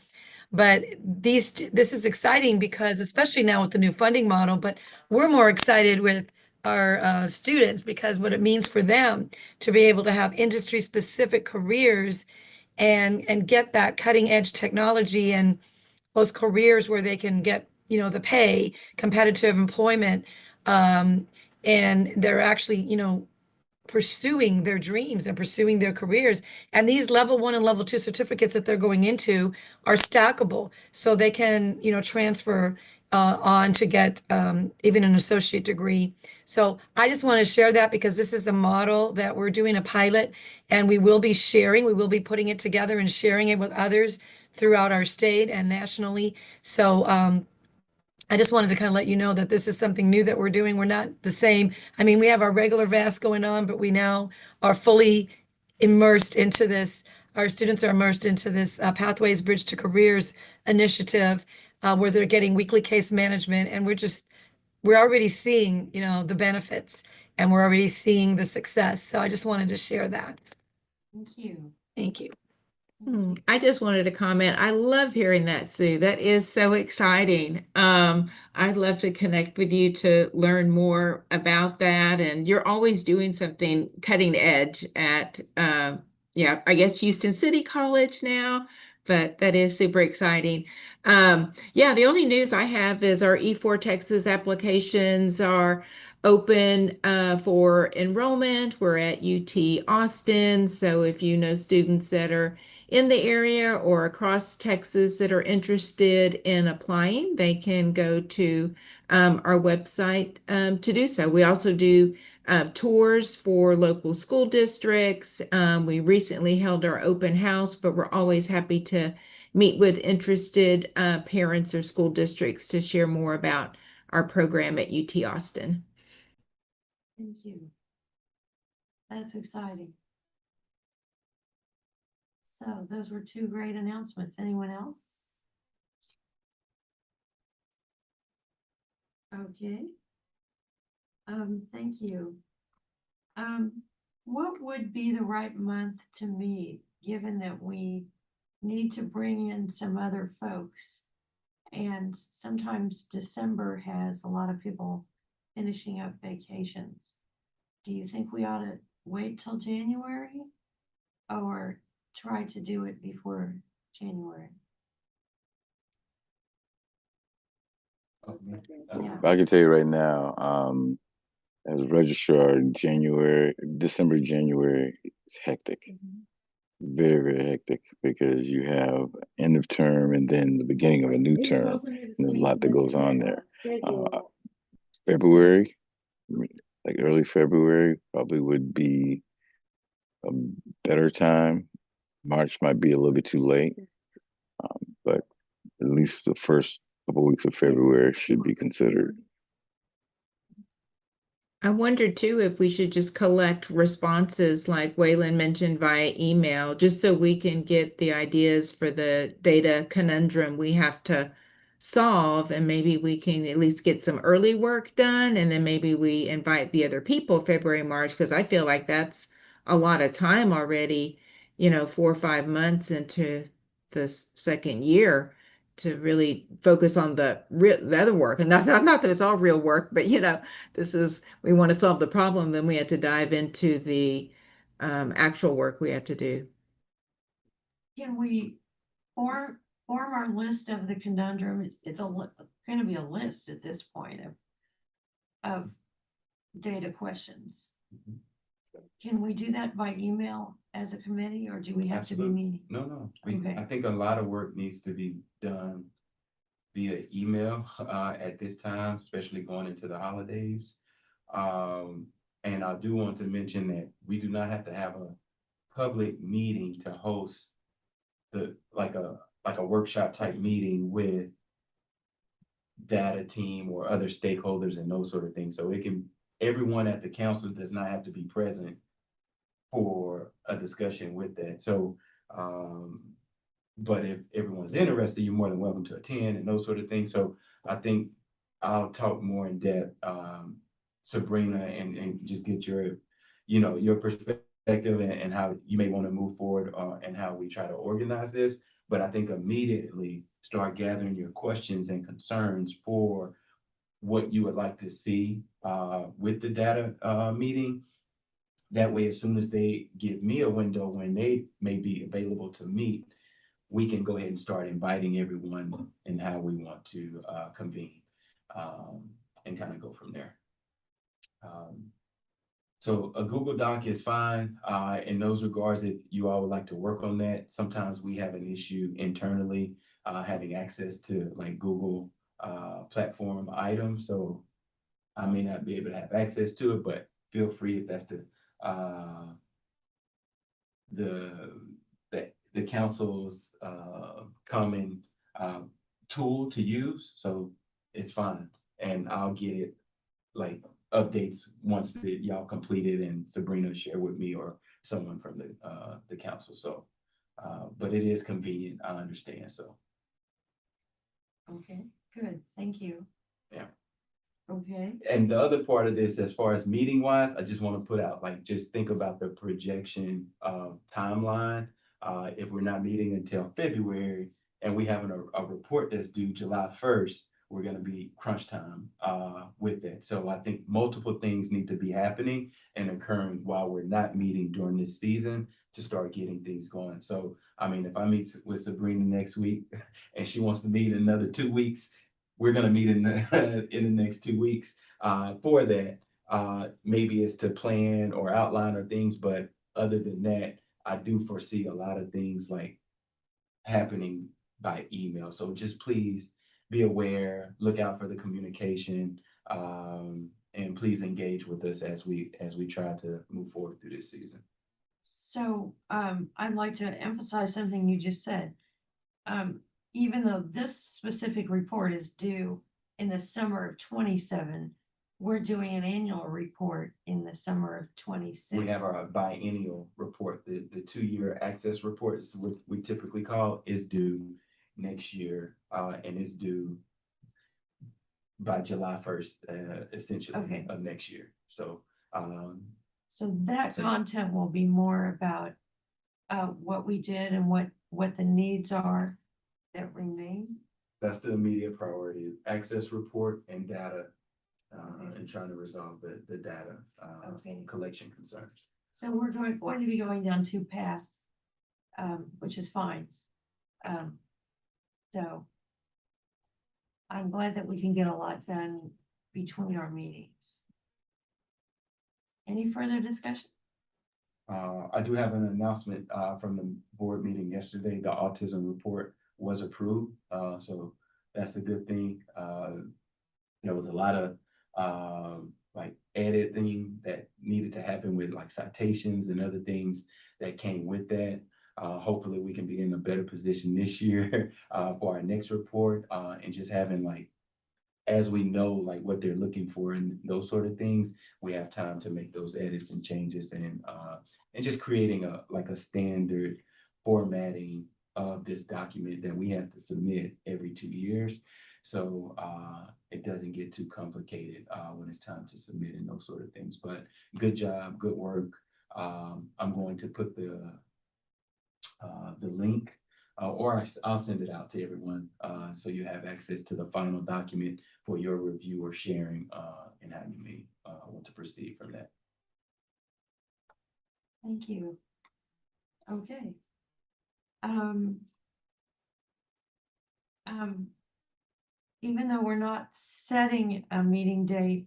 But this is exciting because, especially now with the new funding model, but we're more excited with our students because what it means for them to be able to have industry specific careers and get that cutting edge technology and those careers where they can get, the pay, competitive employment, and they're actually, pursuing their dreams and pursuing their careers. And these level 1 and level 2 certificates that they're going into are stackable. So they can, transfer on to get even an associate degree. So I just want to share that because this is a model that we're doing a pilot and we will be putting it together and sharing it with others throughout our state and nationally. So I just wanted to kind of let you know that this is something new that we're doing. We're not the same. I mean, we have our regular VAS going on, but we now are fully immersed into this. Our students are immersed into this Pathways Bridge to Careers initiative where they're getting weekly case management. And we're already seeing, the benefits and we're already seeing the success. So I just wanted to share that. Thank you. Thank you. I just wanted to comment. I love hearing that, Sue. That is so exciting. I'd love to connect with you to learn more about that. And you're always doing something cutting edge at, I guess Houston City College now, but that is super exciting. The only news I have is our E4 Texas applications are open for enrollment. We're at UT Austin. So if you know students that are in the area or across Texas that are interested in applying, they can go to our website to do so. We also do tours for local school districts. We recently held our open house, but we're always happy to meet with interested parents or school districts to share more about our program at UT Austin. Thank you. That's exciting. So those were 2 great announcements. Anyone else? Okay. Thank you. What would be the right month to meet, given that we need to bring in some other folks? And sometimes December has a lot of people finishing up vacations. Do you think we ought to wait till January or try to do it before January? Yeah. I can tell you right now, as registrar, December, January, it's hectic. Very, very hectic because you have end of term and then the beginning of a new term. And there's a lot that goes on there. February, like early February, probably would be a better time. March might be a little bit too late, but at least the first couple weeks of February should be considered. I wonder too if we should just collect responses like Waylon mentioned via email, just so we can get the ideas for the data conundrum we have to solve, and maybe we can at least get some early work done, and then maybe we invite the other people February, March, because I feel like that's a lot of time already, 4 or 5 months into the second year to really focus on the other work. And not that it's all real work, but we want to solve the problem, then we have to dive into the actual work we have to do. Can we form our list of the conundrum? It's going to be a list at this point of data questions. Can we do that by email as a committee, or do we have to be meeting? No. Okay. I think a lot of work needs to be done via email at this time, especially going into the holidays. And I do want to mention that we do not have to have a public meeting to host like a workshop type meeting with data team or other stakeholders and those sort of things. So everyone at the council does not have to be present for a discussion with that. So, but if everyone's interested, you're more than welcome to attend and those sort of things. So I think I'll talk more in depth, Sabrina, and just get your perspective and how you may want to move forward and how we try to organize this. But I think immediately start gathering your questions and concerns for what you would like to see with the data meeting. That way, as soon as they give me a window when they may be available to meet, we can go ahead and start inviting everyone and how we want to convene and kind of go from there. So a Google Doc is fine in those regards if you all would like to work on that. Sometimes we have an issue internally having access to like Google platform items. So I may not be able to have access to it, but feel free if that's the council's common tool to use. So it's fine. And I'll get it like updates once y'all completed and Sabrina share with me or someone from the council. So, but it is convenient. I understand. So. Okay, good. Thank you. Yeah. Okay. And the other part of this, as far as meeting wise, I just want to put out, like, just think about the projection timeline. If we're not meeting until February and we have a report that's due July 1st, we're going to be crunch time with that. So I think multiple things need to be happening and occurring while we're not meeting during this season to start getting things going. So, I mean, if I meet with Sabrina next week and she wants to meet in another 2 weeks, we're going to meet in the next 2 weeks for that. Maybe it's to plan or outline or things, but other than that, I do foresee a lot of things like happening by email. So just please be aware, look out for the communication, and please engage with us as we try to move forward through this season. So I'd like to emphasize something you just said. Even though this specific report is due in the summer of 27, we're doing an annual report in the summer of 26. We have our biennial report, the 2-year access report is what we typically call, is due next year and is due by July 1st, essentially, of next year. So, so that content will be more about what we did and what the needs are that remain. That's the immediate priority: access report and data, and trying to resolve the data collection concerns. So we're going to be going down 2 paths, which is fine. So I'm glad that we can get a lot done between our meetings. Any further discussion? I do have an announcement from the board meeting yesterday. The autism report was approved, so that's a good thing. There was a lot of like editing that needed to happen with like citations and other things that came with that. Hopefully we can be in a better position this year for our next report and just having like, as we know, like what they're looking for and those sort of things, we have time to make those edits and changes and just creating a standard formatting of this document that we have to submit every 2 years. So it doesn't get too complicated when it's time to submit and those sort of things. But good job, good work. I'm going to put the link or I'll send it out to everyone so you have access to the final document for your review or sharing and how you may want to proceed from that. Thank you. Okay. Even though we're not setting a meeting date,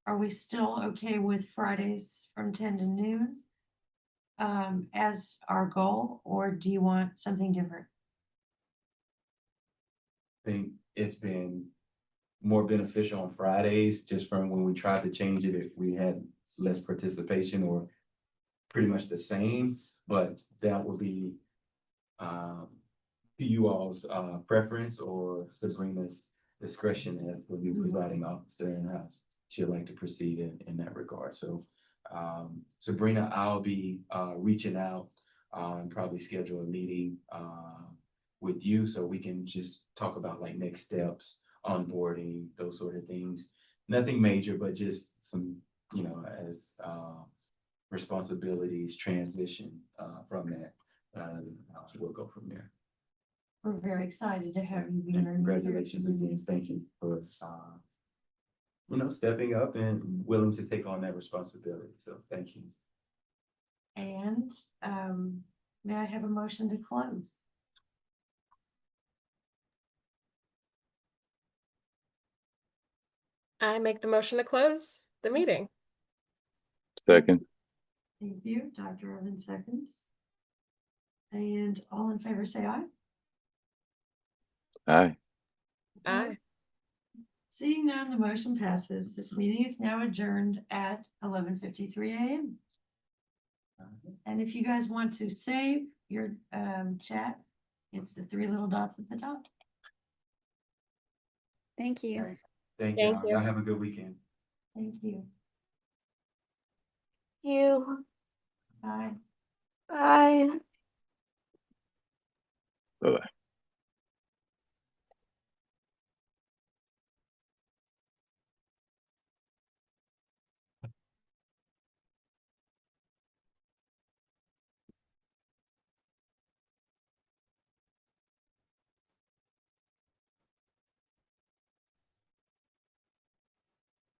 are we still okay with Fridays from 10 to noon as our goal, or do you want something different? I think it's been more beneficial on Fridays, just from when we tried to change it, if we had less participation or pretty much the same, but that would be you all's preference or Sabrina's discretion as the new presiding officer and how she'd like to proceed in that regard. So Sabrina, I'll be reaching out and probably schedule a meeting with you so we can just talk about like next steps, onboarding, those sort of things. Nothing major, but just some, you know, as responsibilities transition from that. We'll go from there. We're very excited to have you be And our congratulations again. Thank you for you know, stepping up and willing to take on that responsibility. So thank you. And may I have a motion to close? I make the motion to close the meeting. Second. Thank you, Dr. Evans seconds. And all in favor say aye. Aye. Aye. Seeing none, the motion passes. This meeting is now adjourned at 11:53 a.m. And if you guys want to save your chat, it's the 3 little dots at the top. Thank you. Thank Thank you. you. Y'all have a good weekend. Thank you. You. Bye. Bye.